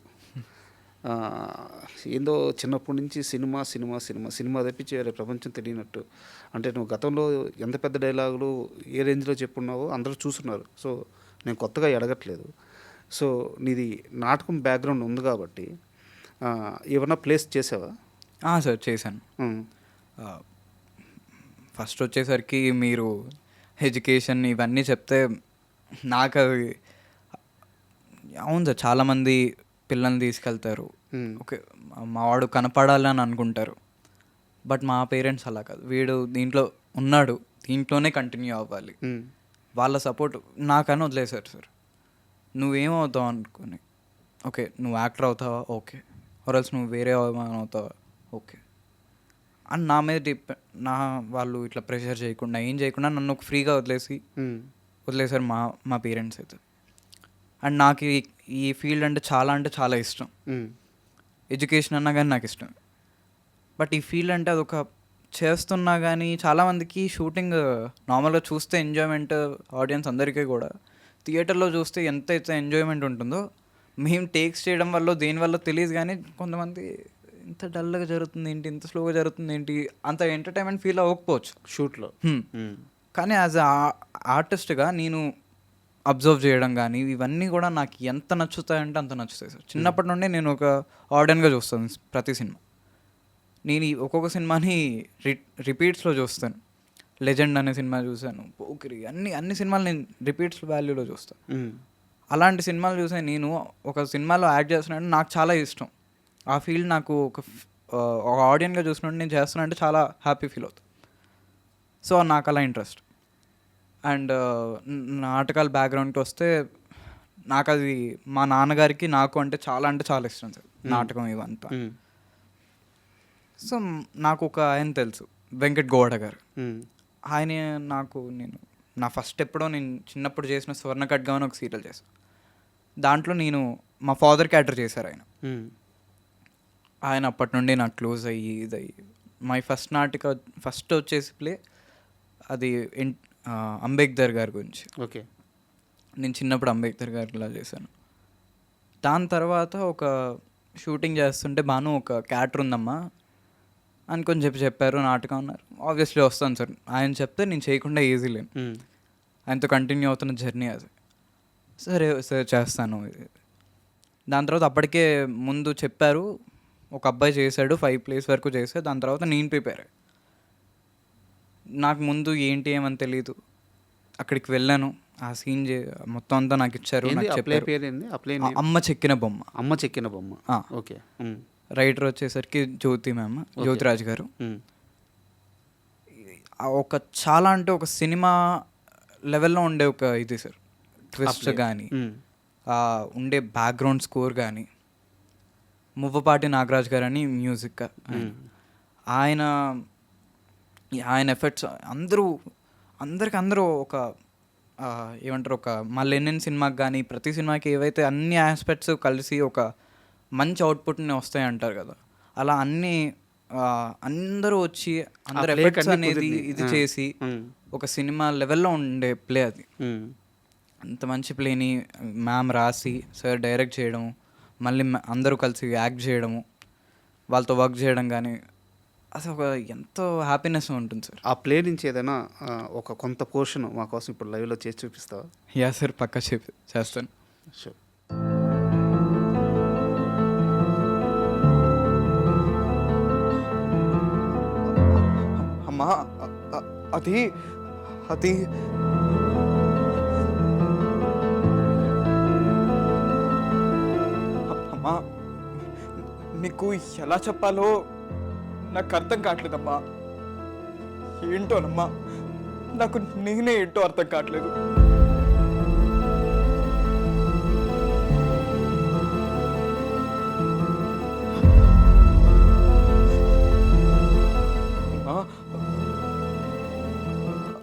ఏందో చిన్నప్పటి నుంచి సినిమా సినిమా సినిమా సినిమా తప్పించి వేరే ప్రపంచం తెలియనట్టు. అంటే నువ్వు గతంలో ఎంత పెద్ద డైలాగులు ఏ రేంజ్లో చెప్పున్నావో అందరూ చూస్తున్నారు. సో నేను కొత్తగా అడగట్లేదు. సో నీది నాటకం బ్యాక్గ్రౌండ్ ఉంది కాబట్టి ఏమన్నా ప్లేస్ చేసావా? సార్ చేశాను. ఫస్ట్ వచ్చేసరికి మీరు ఎడ్యుకేషన్ ఇవన్నీ చెప్తే నాకు అది అవును సార్, చాలామంది పిల్లల్ని తీసుకెళ్తారు, ఓకే మావాడు కనపడాలని అనుకుంటారు. బట్ మా పేరెంట్స్ అలా కాదు, వీడు దీంట్లో ఉన్నాడు, దీంట్లోనే కంటిన్యూ అవ్వాలి. వాళ్ళ సపోర్ట్ నాకని వదిలేశారు సార్. నువ్వేమవుతావు అనుకుని, ఓకే నువ్వు యాక్టర్ అవుతావా, ఓకే, ఆర్ఎల్స్ నువ్వు వేరే అవుతావా, ఓకే అని నా మీద వాళ్ళు ఇట్లా ప్రెషర్ చేయకుండా ఏం చేయకుండా నన్ను ఒక ఫ్రీగా వదిలేశారు మా పేరెంట్స్ అయితే. అండ్ నాకు ఈ ఫీల్డ్ అంటే చాలా ఇష్టం. ఎడ్యుకేషన్ అన్నా కానీ నాకు ఇష్టం. బట్ ఈ ఫీల్డ్ అంటే అదొక చేస్తున్నా కానీ చాలామందికి షూటింగ్ నార్మల్గా చూస్తే ఎంజాయ్మెంట్, ఆడియన్స్ అందరికీ కూడా థియేటర్లో చూస్తే ఎంతైతే ఎంజాయ్మెంట్ ఉంటుందో మేము టేక్స్ చేయడం వల్ల దేనివల్ల తెలియదు, కానీ కొంతమంది ఇంత డల్గా జరుగుతుంది ఏంటి, ఇంత స్లోగా జరుగుతుంది ఏంటి, అంత ఎంటర్టైన్మెంట్ ఫీల్ అవ్వకపోవచ్చు షూట్లో. కానీ యాజ్ ఆర్టిస్ట్గా నేను అబ్జర్వ్ చేయడం కానీ ఇవన్నీ కూడా నాకు ఎంత నచ్చుతాయంటే అంత నచ్చుతాయి సార్. చిన్నప్పటి నుండి నేను ఒక ఆడియన్గా చూస్తాను ప్రతి సినిమా. నేను ఒక్కొక్క సినిమాని రిపీట్స్లో చూస్తాను. లెజెండ్ అనే సినిమా చూశాను, పోకిరి, అన్ని సినిమాలు నేను రిపీట్స్ వాల్యూలో చూస్తాను. అలాంటి సినిమాలు చూసే నేను ఒక సినిమాలో యాక్ట్ చేస్తున్నానంటే నాకు చాలా ఇష్టం. ఆ ఫీల్డ్ నాకు ఒక ఆడియన్గా చూసినట్టు నేను చేస్తున్నానంటే చాలా హ్యాపీ ఫీల్ అవుతాను. సో నాకు అలా ఇంట్రెస్ట్. అండ్ నాటకాల బ్యాక్గ్రౌండ్కి వస్తే నాకు అది మా నాన్నగారికి నాకు అంటే చాలా ఇష్టం సార్ నాటకం ఇవంతా. సో నాకు ఒక ఆయన తెలుసు, వెంకట్ గౌడ గారు. ఆయన నేను నా ఫస్ట్ ఎప్పుడో నేను చిన్నప్పుడు చేసిన స్వర్ణ ఖడ్గా అని ఒక సీరియల్ చేశాను. దాంట్లో నేను మా ఫాదర్ క్యారెక్టర్ చేశారు ఆయన. ఆయన అప్పటి నుండి నాకు క్లోజ్ అయ్యి ఇదయ్యి మై ఫస్ట్ వచ్చేసి ప్లే అది అంబేద్కర్ గారి గురించి. ఓకే. నేను చిన్నప్పుడు అంబేద్కర్ గారిలా చేశాను. దాని తర్వాత ఒక షూటింగ్ చేస్తుంటే బాను ఒక క్యారెక్టర్ ఉందమ్మా అనుకొని చెప్పారు, నాటకం అన్నారు. ఆబ్వియస్లీ వస్తాను సార్, ఆయన చెప్తే నేను చేయకుండా ఈజీ లేను. ఆయనతో కంటిన్యూ అవుతున్న జర్నీ అది. సరే సరే చేస్తాను. దాని తర్వాత అప్పటికే ముందు చెప్పారు, ఒక అబ్బాయి చేశాడు, 5 plays వరకు చేశాడు. దాని తర్వాత నేను ప్రిపేర్ అయ్యాను. నాకు ముందు ఏంటి ఏమని తెలీదు. అక్కడికి వెళ్ళాను, ఆ సీన్ మొత్తం అంతా నాకు ఇచ్చారు. నాకు చెప్పారు అమ్మ చెక్కిన బొమ్మ. అమ్మ చెక్కిన బొమ్మ. ఓకే. రైటర్ వచ్చేసరికి జ్యోతి మ్యామ్, జ్యోతిరాజ్ గారు. ఒక చాలా అంటే ఒక సినిమా లెవెల్లో ఉండే ఒక ఇది సార్, ట్విస్ట్ కానీ ఉండే బ్యాక్గ్రౌండ్ స్కోర్ కానీ. మువ్వపాటి నాగరాజ్ గారు అని మ్యూజిక్ ఆయన ఎఫెక్ట్స్ అందరూ ఒక ఏమంటారు, ఒక మా లెనిన్ సినిమాకి కానీ ప్రతి సినిమాకి ఏవైతే అన్ని ఆస్పెక్ట్స్ కలిసి ఒక మంచి అవుట్పుట్ని వస్తాయి అంటారు కదా, అలా అందరూ వచ్చి అందరు ఎఫెక్ట్స్ అనేది ఇది చేసి ఒక సినిమా లెవెల్లో ఉండే ప్లే అది. అంత మంచి ప్లేని మ్యామ్ రాసి సార్ డైరెక్ట్ చేయడం, మళ్ళీ అందరూ కలిసి యాక్ట్ చేయడము, వాళ్ళతో వర్క్ చేయడం కానీ అసలు ఒక ఎంతో హ్యాపీనెస్ ఉంటుంది సార్. ఆ ప్లే నుంచి ఏదైనా ఒక కొంత పోర్షన్ మా కోసం ఇప్పుడు లైవ్లో చేసి చూపిస్తావా? యా సార్, పక్కా చేస్తాను. షూర్. అమ్మా అది అమ్మా నీకు ఎలా చెప్పాలో నాకు అర్థం కావట్లేదమ్మా. ఏంటోనమ్మా, నాకు నేనే ఏంటో అర్థం కావట్లేదు.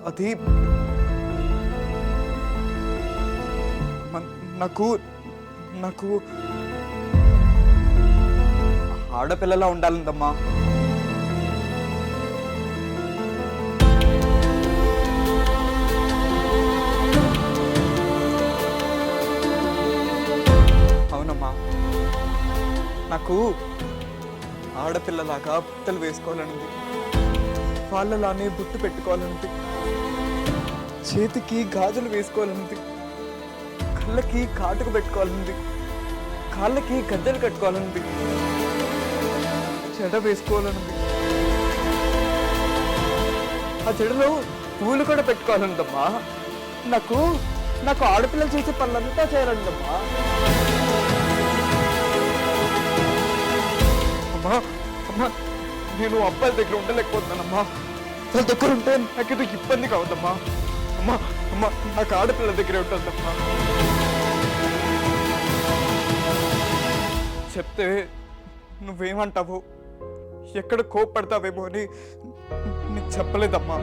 అది నాకు ఆడపిల్లలా ఉండాలందమ్మా. అవునమ్మా, నాకు ఆడపిల్లలాగా బుట్టలు వేసుకోవాలనుంది, వాళ్ళలానే బుట్టు పెట్టుకోవాలనుంది, చేతికి గాజులు వేసుకోవాలనుంది, కళ్ళకి కాటుకు పెట్టుకోవాలనుంది, కాళ్ళకి గద్దెలు కట్టుకోవాలనుంది, చెడ వేసుకోవాలనుంది, ఆ చెడలో పూలు కూడా పెట్టుకోవాలనుందమ్మా. నాకు ఆడపిల్లలు చేసే పనులంతా చేయాలందమ్మా. అమ్మా, నేను అబ్బాయిల దగ్గర ఉండలేకపోతున్నానమ్మా. వాళ్ళ దగ్గర ఉంటే నాకు ఇది ఇబ్బంది కావద్దమ్మా. అమ్మా నాకు ఆడపిల్లల దగ్గరే ఉంటుందమ్మా. చెప్తే నువ్వేమంటావు, ఎక్కడ కోప్పడతావేమో అని నీకు చెప్పలేదమ్మా.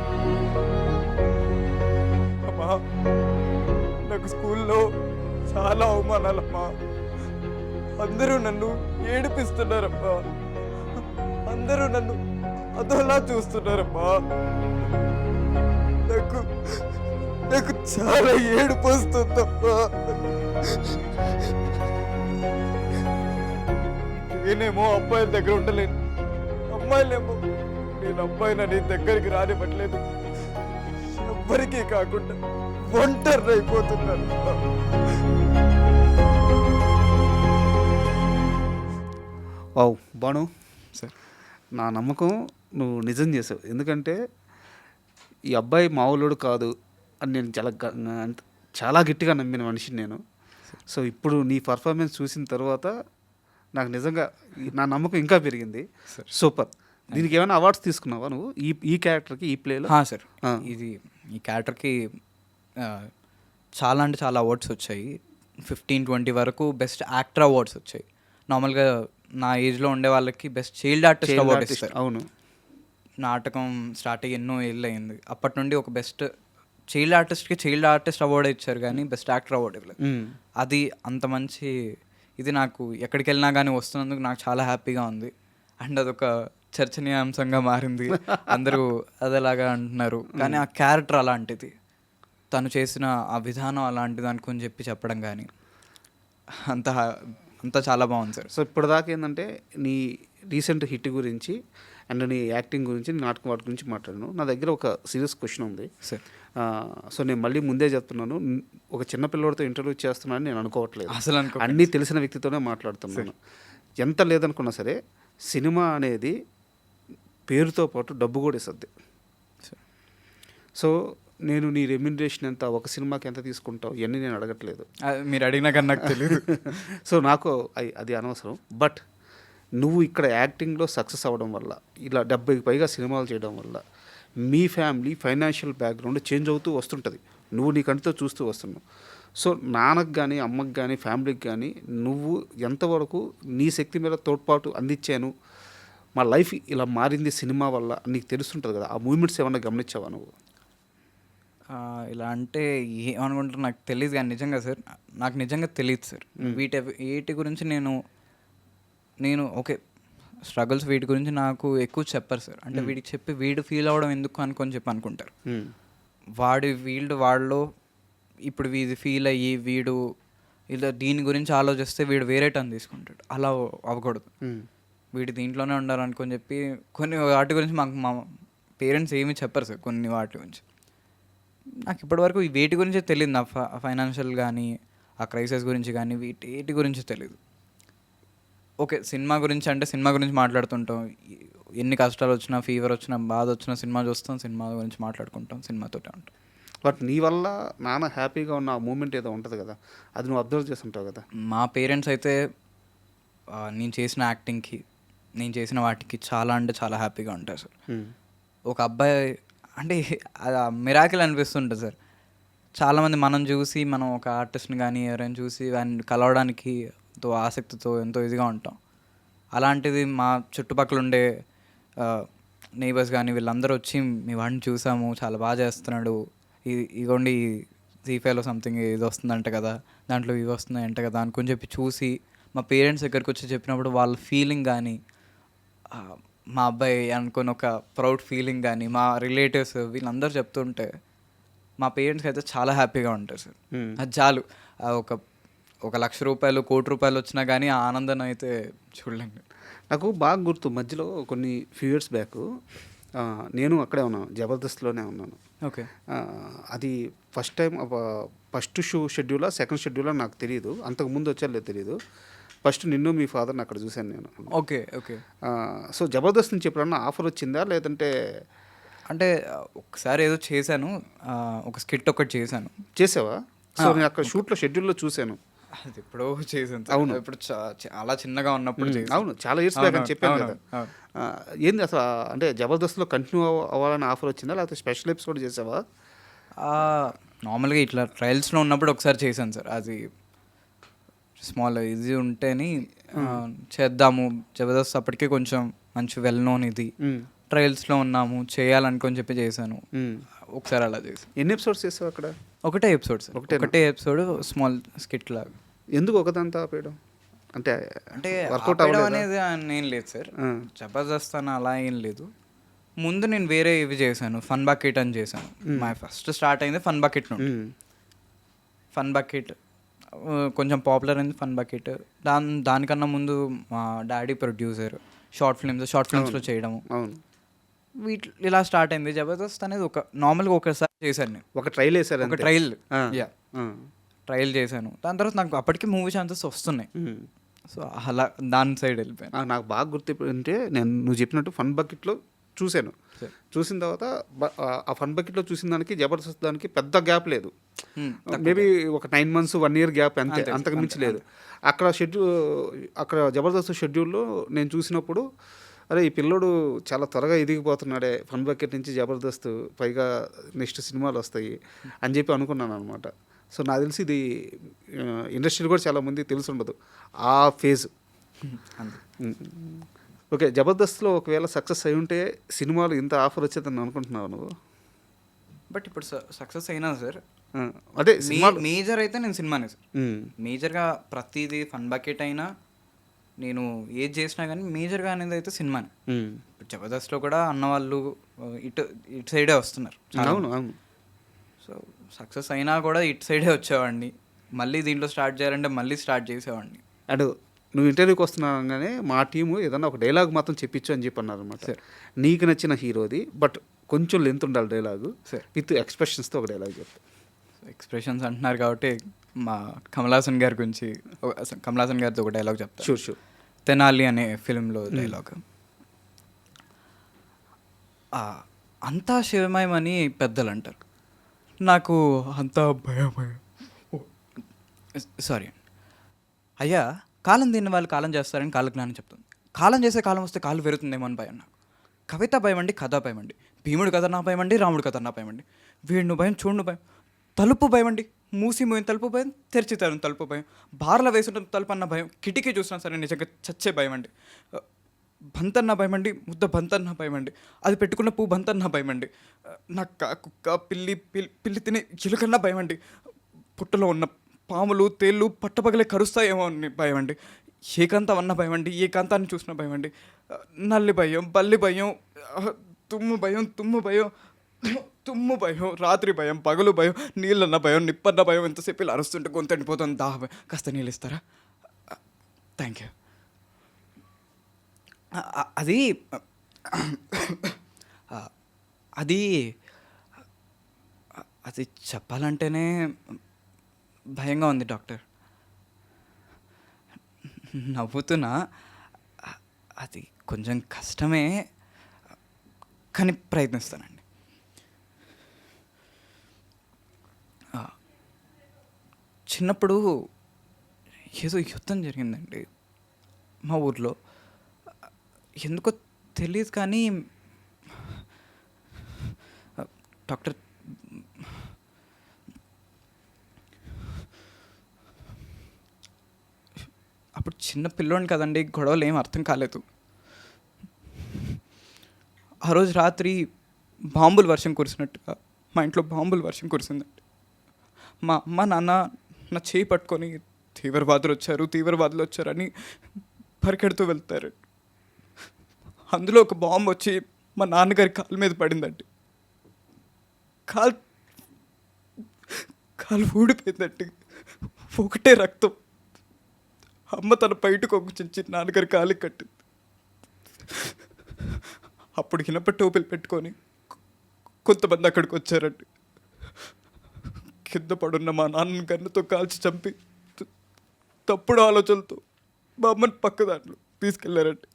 అమ్మా, నాకు స్కూల్లో చాలా అవమానాలమ్మా. అందరూ నన్ను ఏడిపిస్తున్నారమ్మా, అందరూ నన్ను అదోలా చూస్తున్నారమ్మా. నాకు నాకు చాలా ఏడుపు వస్తుందమ్మా. నేనేమో అబ్బాయిల దగ్గర ఉండలేను, అమ్మాయిలేమో నేను అబ్బాయిని నీ దగ్గరికి రానివ్వట్లేదు. ఎవ్వరికీ కాకుండా ఒంటరి అయిపోతున్నాను. వావ్ బాను, సార్ నా నమ్మకం నువ్వు నిజం చేసావు. ఎందుకంటే ఈ అబ్బాయి మామూలుడు కాదు అని నేను చాలా గట్టిగా నమ్మిన మనిషిని నేను. సో ఇప్పుడు నీ పర్ఫార్మెన్స్ చూసిన తర్వాత నాకు నిజంగా నా నమ్మకం ఇంకా పెరిగింది. సూపర్. దీనికి ఏమైనా అవార్డ్స్ తీసుకున్నావా నువ్వు ఈ క్యారెక్టర్కి, ఈ ప్లేలో? సార్ ఇది ఈ క్యారెక్టర్కి చాలా అంటే చాలా అవార్డ్స్ వచ్చాయి. 15-20 వరకు బెస్ట్ యాక్టర్ అవార్డ్స్ వచ్చాయి. నార్మల్గా నా ఏజ్లో ఉండే వాళ్ళకి బెస్ట్ చైల్డ్ ఆర్టిస్ట్ అవార్డ్ ఇస్తారు. అవును, నాటకం స్టార్ట్ అయ్యి ఎన్నో ఏళ్ళు అయింది. అప్పటి నుండి ఒక బెస్ట్ చైల్డ్ ఆర్టిస్ట్కి చైల్డ్ ఆర్టిస్ట్ అవార్డ్ ఇచ్చారు, కానీ బెస్ట్ యాక్టర్ అవార్డు ఇవ్వలేదు. అది అంత మంచి ఇది నాకు ఎక్కడికి వెళ్ళినా కానీ వస్తున్నందుకు నాకు చాలా హ్యాపీగా ఉంది. అండ్ అదొక చర్చనీయాంశంగా మారింది. అందరూ అదేలాగా అంటున్నారు, కానీ ఆ క్యారెక్టర్ అలాంటిది, తను చేసిన ఆ విధానం అలాంటిది అనుకుని చెప్పడం కానీ అంతా చాలా బాగుంది సార్. సో ఇప్పటిదాకా ఏంటంటే నీ రీసెంట్ హిట్ గురించి అండ్ నీ యాక్టింగ్ గురించి, నీ నాటకం వాటి గురించి మాట్లాడాను. నా దగ్గర ఒక సీరియస్ క్వశ్చన్ ఉంది సార్. సో నేను మళ్ళీ ముందే చెప్తున్నాను, ఒక చిన్న పిల్లడితో ఇంటర్వ్యూ చేస్తున్నానని నేను అనుకోవట్లేదు. అసలు అన్నీ తెలిసిన వ్యక్తితోనే మాట్లాడుతున్నాను. ఎంత లేదనుకున్నా సరే సినిమా అనేది పేరుతో పాటు డబ్బు కూడా ఇస్తుంది. సో నేను నీ రెమ్యునరేషన్ ఎంత, ఒక సినిమాకి ఎంత తీసుకుంటావు, ఇవన్నీ నేను అడగట్లేదు. మీరు అడిగినా కానీ నాకు తెలియదు. సో నాకు అది అనవసరం. బట్ నువ్వు ఇక్కడ యాక్టింగ్లో సక్సెస్ అవ్వడం వల్ల, ఇలా 70కి పైగా సినిమాలు చేయడం వల్ల మీ ఫ్యామిలీ ఫైనాన్షియల్ బ్యాక్గ్రౌండ్ చేంజ్ అవుతూ వస్తుంటుంది. నువ్వు నీ కంటితో చూస్తూ వస్తున్నావు. సో నాన్నకు కానీ, అమ్మకి కానీ, ఫ్యామిలీకి కానీ నువ్వు ఎంతవరకు నీ శక్తి మీద తోడ్పాటు అందించాను, మా లైఫ్ ఇలా మారింది సినిమా వల్ల నీకు తెలుస్తుంటుంది కదా, ఆ మూమెంట్స్ ఏమన్నా గమనించావా నువ్వు? ఇలా అంటే ఏమనుకుంటారు నాకు తెలియదు, కానీ నిజంగా సార్ నాకు నిజంగా తెలియదు సార్. వీటి గురించి నేను ఓకే స్ట్రగుల్స్ వీటి గురించి నాకు ఎక్కువ చెప్పరు సార్. అంటే వీడికి చెప్పి వీడు ఫీల్ అవ్వడం ఎందుకు అనుకొని అనుకుంటారు. వాళ్ళు ఇప్పుడు వీడి ఫీల్ అయ్యి వీడు ఇలా దీని గురించి ఆలోచిస్తే వీడు వేరే టర్న్ తీసుకుంటాడు. అలా అవ్వకూడదు. వీడి దీంట్లోనే ఉండాలనుకొని చెప్పి కొన్ని వాటి గురించి మా పేరెంట్స్ ఏమీ చెప్పరు సార్. కొన్ని వాటి గురించి నాకు ఇప్పటివరకు వేటి గురించి తెలియదు. నా ఫైనాన్షియల్ కానీ, ఆ క్రైసిస్ గురించి కానీ, వీటి గురించి తెలియదు. ఓకే సినిమా గురించి అంటే సినిమా గురించి మాట్లాడుతుంటాం. ఎన్ని కష్టాలు వచ్చినా, ఫీవర్ వచ్చినా, బాధ వచ్చినా సినిమా చూస్తాం, సినిమా గురించి మాట్లాడుకుంటాం, సినిమాతోటే ఉంటాం. బట్ నీ వల్ల నాన్న హ్యాపీగా ఉన్న ఆ మూమెంట్ ఏదో ఉంటుంది కదా, అది నువ్వు అబ్జర్వ్ చేస్తుంటావు కదా. మా పేరెంట్స్ అయితే నేను చేసిన యాక్టింగ్కి, నేను చేసిన వాటికి చాలా అంటే చాలా హ్యాపీగా ఉంటారు సార్. ఒక అబ్బాయి అంటే అది మిరాకిల్ అనిపిస్తుంటుంది సార్. చాలామంది మనం చూసి, మనం ఒక ఆర్టిస్ట్ని కానీ ఎవరైనా చూసి వాడిని కలవడానికి ఎంతో ఆసక్తితో ఎంతో ఇదిగా ఉంటాం. అలాంటిది మా చుట్టుపక్కల ఉండే నైబర్స్ కానీ వీళ్ళందరూ వచ్చి మీ వాడిని చూసాము, చాలా బాగా చేస్తున్నాడు, ఇగోండి జీఫైలో సంథింగ్ ఇది వస్తుందంట కదా, దాంట్లో ఇవి వస్తున్నాయంట కదా అనుకుని చెప్పి చూసి మా పేరెంట్స్ దగ్గరికి వచ్చి చెప్పినప్పుడు వాళ్ళ ఫీలింగ్ కానీ, మా అబ్బాయి అనుకుని ఒక ప్రౌడ్ ఫీలింగ్ కానీ, మా రిలేటివ్స్ వీళ్ళందరూ చెప్తుంటే మా పేరెంట్స్కి అయితే చాలా హ్యాపీగా ఉంటారు సార్. అది చాలు. ఒక ₹1,00,000 ₹1,00,00,000 వచ్చినా కానీ ఆ ఆనందం అయితే చూడలేండి. నాకు బాగా గుర్తు, మధ్యలో కొన్ని ఫ్యూ ఇయర్స్ బ్యాక్ నేను అక్కడే ఉన్నాను, జబర్దస్త్లోనే ఉన్నాను. ఓకే. అది ఫస్ట్ టైం, ఫస్ట్ షెడ్యూలా సెకండ్ షెడ్యూలా నాకు తెలియదు, అంతకుముందు వచ్చారో తెలియదు. ఫస్ట్ నిన్ను మీ ఫాదర్ని అక్కడ చూశాను నేను. Okay okay. సో జబర్దస్త్ నుంచి ఎప్పుడన్నా ఆఫర్ వచ్చిందా, లేదంటే? అంటే ఒకసారి ఏదో చేశాను, ఒక స్కిట్ ఒకటి చేసావా? సో నేను అక్కడ షూట్లో షెడ్యూల్లో చూశాను. అది ఎప్పుడో చేశాను. అవును, ఇప్పుడు చాలా చిన్నగా ఉన్నప్పుడు. అవును, చాలా ఇయర్స్ బ్యాక్ అని చెప్పాను కదా. ఏంది అసలు, అంటే జబర్దస్త్లో కంటిన్యూ అవ్వాలని ఆఫర్ వచ్చిందా, లేకపోతే స్పెషల్ ఎపిసోడ్ చేసావా? నార్మల్గా ఇట్లా ట్రయల్స్లో ఉన్నప్పుడు ఒకసారి చేశాను సార్. అది స్మాల్ ఇది ఉంటేని చేద్దాము, జబర్దస్త్ అప్పటికే కొంచెం మంచి వెల్ నోన్ ఇది, ట్రయల్స్లో ఉన్నాము, చేయాలనుకొని చెప్పి చేశాను. ఒకసారి అలా చేశాను. ఎన్ని ఎపిసోడ్స్ చేసావు అక్కడ? ఒకటే ఎపిసోడ్ సార్, ఒకటే ఎపిసోడ్, స్మాల్ స్కిట్ లాగా. ఎందుకు ఒకదంతా ఆపేయడం? అంటే అంటే వర్కౌట్ ఆపేయడం అవ్వలేదా? అనేది ఏం లేదు సార్. ఆ. జబర్దస్త్ అని అలా ఏం లేదు. ముందు నేను వేరే ఇవి చేశాను, ఫన్ బకెట్ అని చేశాను. మా ఫస్ట్ స్టార్ట్ అయింది ఫన్ బకెట్ నుండి. మ్మ్. ఫన్ బకెట్ కొంచెం పాపులర్ అయింది ఫన్ బకెట్. దానికన్నా ముందు మా డాడీ ప్రొడ్యూసర్, షార్ట్ ఫిల్మ్స్లో చేయడము, అవును. ఇలా స్టార్ట్ అయింది. జబర్దస్త్ అనేది నార్మల్గా ఒకసారి చేశాను నేను, ఒక ట్రైల్ వేసారు ఒక అంతే. ట్రయల్. ఆ. యా, ఆ. ట్రయల్ చేశాను. దాని తర్వాత నాకు అప్పటికి మూవీ ఛాన్సెస్ వస్తున్నాయి. మ్మ్. సో అలా దాని సైడ్ వెళ్ళిపోయాను. నాకు బాగా గుర్తు అంటే నువ్వు చెప్పినట్టు ఫన్ బకెట్లో చూశాను. సరే. చూసిన తర్వాత ఆ ఫన్ బకెట్లో చూసిన దానికి జబర్దస్త్ దానికి పెద్ద గ్యాప్ లేదు. తక్కువ. మేబీ ఒక 9 months 1 year గ్యాప్ అంతే, అంతే, అంతకు మించి అంతే, లేదు. అక్కడ జబర్దస్త్ షెడ్యూల్లో నేను చూసినప్పుడు అరే ఈ పిల్లోడు చాలా త్వరగా ఎదిగిపోతున్నాడే, ఫన్ బకెట్ నుంచి జబర్దస్త్, పైగా నెక్స్ట్ సినిమాలు వస్తాయి అని చెప్పి అనుకున్నాను అనమాట. సో నాకు తెలిసి ఇది ఇండస్ట్రీలో కూడా చాలామంది తెలిసి ఉండదు ఆ ఫేజ్. అంతే. ఓకే, జబర్దస్త్లో ఒకవేళ సక్సెస్ అయి ఉంటే సినిమాలు ఇంత ఆఫర్ వచ్చేదని అనుకుంటున్నావు నువ్వు? బట్ ఇప్పుడు సక్సెస్ అయినా సార్, ఆ, అదే సినిమాలు. మేజర్ అయితే నేను సినిమానే సార్. మ్మ్. మేజర్గా ప్రతిదీ ఫన్ బకెట్ అయినా నేను ఏది చేసినా కానీ మేజర్గా అనేది అయితే సినిమానే. మ్మ్. ఇప్పుడు జబర్దస్త్లో కూడా అన్నవాళ్ళు ఇటు సైడే వస్తున్నారు. అవును అవును. సో సక్సెస్ అయినా కూడా ఇటు సైడే వచ్చేవాడిని. మళ్ళీ దీంట్లో స్టార్ట్ చేయాలంటే మళ్ళీ స్టార్ట్ చేసేవాడిని. అండ్ నువ్వు ఇంటర్వ్యూకి వస్తున్నాగానే మా టీము ఏదన్నా ఒక డైలాగ్ మాత్రం చెప్పించు అని చెప్పి అన్నారు అనమాట. సరే. నీకు నచ్చిన హీరోది, బట్ కొంచెం లెంత్ ఉండాలి డైలాగు, సరే. విత్ ఎక్స్ప్రెషన్స్తో ఒక డైలాగ్ చెప్పు. ఎక్స్ప్రెషన్స్ అంటున్నారు కాబట్టి మా కమల్ హాసన్ గారి గురించి, కమల్ హాసన్ గారితో ఒక డైలాగ్ చెప్తాను. Sure sure. తెనాలి అనే ఫిల్మ్లో డైలాగ్. అంతా శివమయమని పెద్దలు అంటారు, నాకు అంతా భయం. సారీ అయ్యా, కాలం దీన్ని వాళ్ళు కాలం చేస్తారని కాలజ్ఞానం చెప్తుంది. కాలం చేసే కాలం వస్తే కాలు పెరుగుతుందేమో అని భయం నాకు. కవిత భయం అండి, కథ భయం అండి, భీముడు కథ నా భయం అండి, రాముడు కథ నా భయం అండి, వీడును భయం చూడును భయం, తలుపు భయం అండి, మూసి మోయిన తలుపు భయం, తెరిచి తరుణ్ తలుపు భయం, బార్ల వేసుంటే తలుపు అన్న భయం, కిటికీ చూసినా సరే నిజంగా చచ్చే భయం అండి, బంతన్న భయం అండి, ముద్ద బంతన్న భయం అండి, అది పెట్టుకున్న పువ్వు బంతన్న భయం అండి, నక్క కుక్క పిల్లి తినే ఎలుకన్నా భయం అండి, పుట్టలో ఉన్న పాములు తేళ్ళు పట్టపగలే కరుస్తాయేమో అని భయం అండి, ఏకాంతం అన్న భయం అండి, ఏకాంతాన్ని చూసిన భయం అండి, నల్లి భయం, బల్లి భయం, తుమ్ము భయం, తుమ్ము భయం, రాత్రి భయం, పగలు భయం, నీళ్ళన్న భయం, నిప్పన్న భయం, ఎంతసేపు ఇలా అరుస్తుంటే గొంతు ఎండిపోతుంది, దాహ భయం, కాస్త నీళ్ళు ఇస్తారా? Thank you. అది అది అది చెప్పాలంటేనే భయంగా ఉంది డాక్టర్. నవ్వుతున్నా, అది కొంచెం కష్టమే కానీ ప్రయత్నిస్తానండి. చిన్నప్పుడు ఏదో యుద్ధం జరిగిందండి మా ఊర్లో, ఎందుకో తెలియదు కానీ డాక్టర్ అప్పుడు చిన్న పిల్లోని కదండి, గొడవలు ఏం అర్థం కాలేదు. ఆ రోజు రాత్రి బాంబులు వర్షం కురిసినట్టుగా మా ఇంట్లో బాంబులు వర్షం కురిసిందండి. మా అమ్మ నాన్న నా చేయి పట్టుకొని తీవ్రవాదులు వచ్చారని పరిగెడుతూ వెళ్తారు. అందులో ఒక బాంబు వచ్చి మా నాన్నగారి కాలు మీద పడిందండి. కాలు ఊడిపోయిందండి, ఒకటే రక్తం. అమ్మ తన బయటకు ఒక చించి నాన్నగారి కాలు కట్టింది. అప్పుడు ఇనప టోపీలు పెట్టుకొని కొంతమంది అక్కడికి వచ్చారండి. కింద పడున్న మా నాన్న గన్నుతో కాల్చి చంపి తప్పుడు ఆలోచనలతో మా అమ్మని పక్క దాంట్లో తీసుకెళ్లారండి.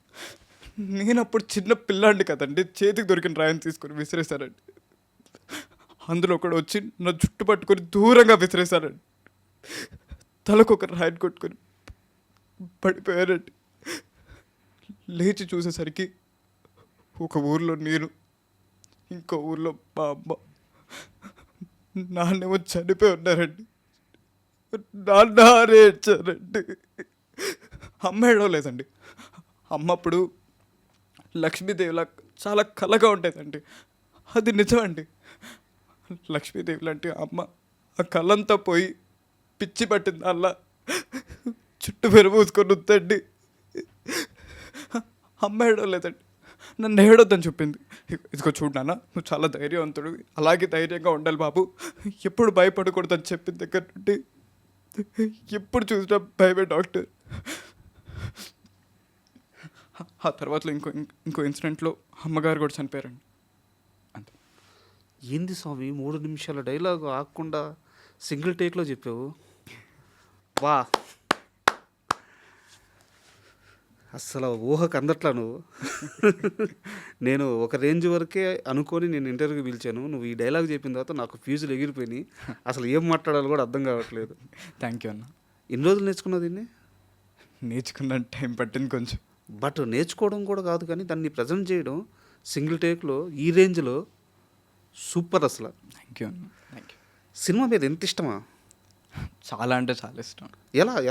నేను అప్పుడు చిన్న పిల్లాండి కదండి, చేతికి దొరికిన రాయిని తీసుకొని విసిరేశారండి. అందులో కూడా వచ్చి నా జుట్టు పట్టుకొని దూరంగా విసిరేశారండి. తలకు ఒక రాయిని కొట్టుకొని పడిపోయారండి. లేచి చూసేసరికి ఒక ఊర్లో నేను, ఇంకో ఊర్లో మా అమ్మ, నాన్నేమో చనిపోయి ఉన్నారండి. నాన్న ఏడ్చారండి. అమ్మ ఏడవలేదండి. అమ్మ అప్పుడు లక్ష్మీదేవిలా చాలా కళగా ఉండేదండి. అది నిజమండి. లక్ష్మీదేవి లాంటి అమ్మ ఆ కళ్ళంతా పోయి పిచ్చి పట్టింది అలా చుట్టూ పెరుమూసుకొని వద్దండి. అమ్మ ఏడవలేదండి, నన్ను ఏడొద్దని చెప్పింది. ఇదిగో చూడు నాన్న, నువ్వు చాలా ధైర్యవంతుడు, అలాగే ధైర్యంగా ఉండాలి బాబు, ఎప్పుడు భయపడకూడదని చెప్పిన దగ్గర నుండి ఎప్పుడు చూసినా భయమే డాక్టర్. ఆ తర్వాతలో ఇంకో ఇన్సిడెంట్లో అమ్మగారు కూడా చనిపోయారండి. అంతే. ఏంది స్వామి 3 నిమిషాల డైలాగ్ ఆగకుండా సింగిల్ టేక్లో చెప్పావు. వా, అస్సలు ఊహకు అందట్లా నువ్వు. నేను ఒక రేంజ్ వరకే అనుకొని నేను ఇంటర్వ్యూకి పిలిచాను. నువ్వు ఈ డైలాగ్ చెప్పిన తర్వాత నాకు ఫ్యూజులు ఎగిరిపోయినాయి. అసలు ఏం మాట్లాడాలో కూడా అర్థం కావట్లేదు. థ్యాంక్ యూ అన్న. ఎన్ని రోజులు నేర్చుకున్నావు దీన్ని? నేర్చుకున్న టైం పట్టింది కొంచెం. బట్ నేర్చుకోవడం కూడా కాదు, కానీ దాన్ని ప్రజెంట్ చేయడం సింగిల్ టేక్లో ఈ రేంజ్లో సూపర్ అసలు. థ్యాంక్ యూ అన్న, థ్యాంక్ యూ. సినిమా మీద ఎంత ఇష్టమా? చాలా అంటే చాలా ఇష్టం.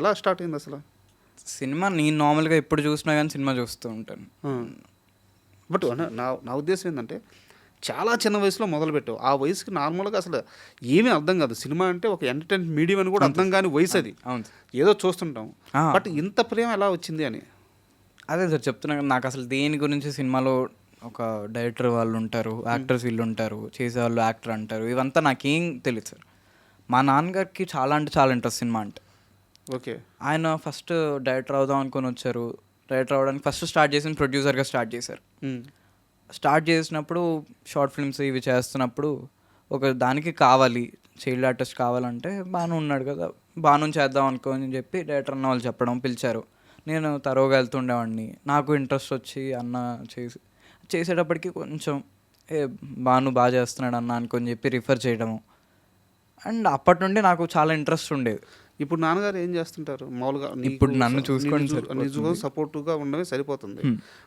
ఎలా స్టార్ట్ అయింది అసలు? సినిమా నేను నార్మల్గా ఎప్పుడు చూసినా కానీ సినిమా చూస్తూ ఉంటాను. బట్ నా ఉద్దేశం ఏంటంటే చాలా చిన్న వయసులో మొదలుపెట్టావు. ఆ వయసుకి నార్మల్గా అసలు ఏమీ అర్థం కాదు. సినిమా అంటే ఒక ఎంటర్టైన్మెంట్ మీడియం అని కూడా అర్థం కాని వయసు అది. అవును, ఏదో చూస్తుంటాం. బట్ ఇంత ప్రేమ ఎలా వచ్చింది అని? అదే సార్ చెప్తున్నా కదా, నాకు అసలు దేని గురించి సినిమాలో ఒక డైరెక్టర్ వాళ్ళు ఉంటారు, యాక్టర్స్ వీళ్ళు ఉంటారు, చేసేవాళ్ళు యాక్టర్ అంటారు, ఇవంతా నాకేం తెలియదు సార్. మా నాన్నగారికి చాలా అంటే చాలా ఇంట్రెస్ట్ సినిమా అంటే. ఓకే. ఆయన ఫస్ట్ డైరెక్టర్ అవుదాం అనుకొని వచ్చారు. డైరెక్టర్ అవడానికి ఫస్ట్ స్టార్ట్ చేసిన ప్రొడ్యూసర్గా స్టార్ట్ చేశారు. స్టార్ట్ చేసినప్పుడు షార్ట్ ఫిల్మ్స్ ఇవి చేస్తున్నప్పుడు ఒక దానికి కావాలి, చైల్డ్ ఆర్టిస్ట్ కావాలంటే బాను ఉన్నాడు కదా, బాను చేద్దాం అనుకోని చెప్పి డైరెక్టర్ అన్న వాళ్ళు చెప్పడం పిలిచారు. నేను తరోగా వెళ్తుండేవాడిని. నాకు ఇంట్రెస్ట్ వచ్చి అన్న చేసేటప్పటికి కొంచెం బాను బాగా చేస్తున్నాడు అన్న అనుకొని చెప్పి రిఫర్ చేయడము. అండ్ అప్పటి నుండి నాకు చాలా ఇంట్రెస్ట్ ఉండేది. ఇప్పుడు నాన్నగారు ఏం చేస్తుంటారు మామూలుగా? ఇప్పుడు నన్ను చూసుకొని సపోర్టివ్గా ఉండడమే సరిపోతుంది.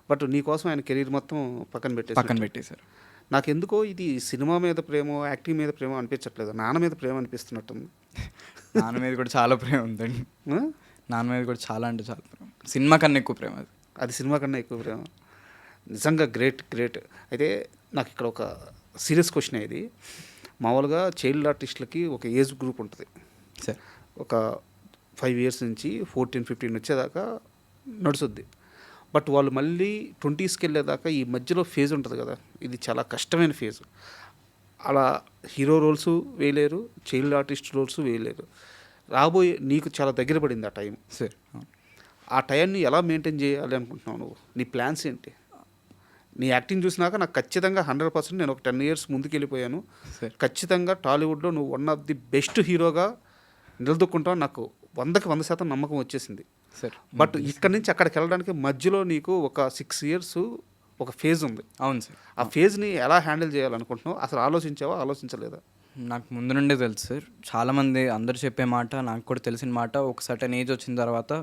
బట్ నీ కోసం ఆయన కెరీర్ మొత్తం పక్కన పెట్టేశారు. నాకెందుకో ఇది సినిమా మీద ప్రేమ, యాక్టింగ్ మీద ప్రేమ అనిపించట్లేదు, నాన్న మీద ప్రేమ అనిపిస్తున్నట్టుంది. నాన్న మీద కూడా చాలా ప్రేమ ఉందండి. నాన్న మీద కూడా చాలా అంటే చాలా ప్రేమ. సినిమా కన్నా ఎక్కువ ప్రేమ అది సినిమా కన్నా ఎక్కువ ప్రేమ. నిజంగా గ్రేట్. అయితే నాకు ఇక్కడ ఒక సీరియస్ క్వశ్చన్. ఇది మామూలుగా చైల్డ్ ఆర్టిస్టులకి ఒక ఏజ్ గ్రూప్ ఉంటుంది సార్. ఒక 5 years నుంచి 14-15 వచ్చేదాకా నడుస్తుంది. బట్ వాళ్ళు మళ్ళీ 20sకి వెళ్ళేదాకా ఈ మధ్యలో ఫేజ్ ఉంటుంది కదా, ఇది చాలా కష్టమైన ఫేజ్. అలా హీరో రోల్స్ వేయలేరు, చైల్డ్ ఆర్టిస్ట్ రోల్స్ వేయలేరు. రాబోయే నీకు చాలా దగ్గర పడింది ఆ టైం సార్. ఆ టైంని ఎలా మెయింటైన్ చేయాలి అనుకుంటున్నావు నువ్వు? నీ ప్లాన్స్ ఏంటి? నీ యాక్టింగ్ చూసినాక నాకు ఖచ్చితంగా 100% నేను ఒక 10 years ముందుకు వెళ్ళిపోయాను. ఖచ్చితంగా టాలీవుడ్లో నువ్వు వన్ ఆఫ్ ది బెస్ట్ హీరోగా నిలదొక్కుంటావు. నాకు 100% నమ్మకం వచ్చేసింది. బట్ ఇక్కడి నుంచి అక్కడికి వెళ్ళడానికి మధ్యలో నీకు ఒక 6 years ఒక ఫేజ్ ఉంది. అవును సార్. ఆ ఫేజ్ని ఎలా హ్యాండిల్ చేయాలనుకుంటున్నావు? అసలు ఆలోచించలేదా? నాకు ముందు నుండే తెలుసు సార్. చాలామంది అందరు చెప్పే మాట, నాకు కూడా తెలిసిన మాట, ఒక సర్టెన్ ఏజ్ వచ్చిన తర్వాత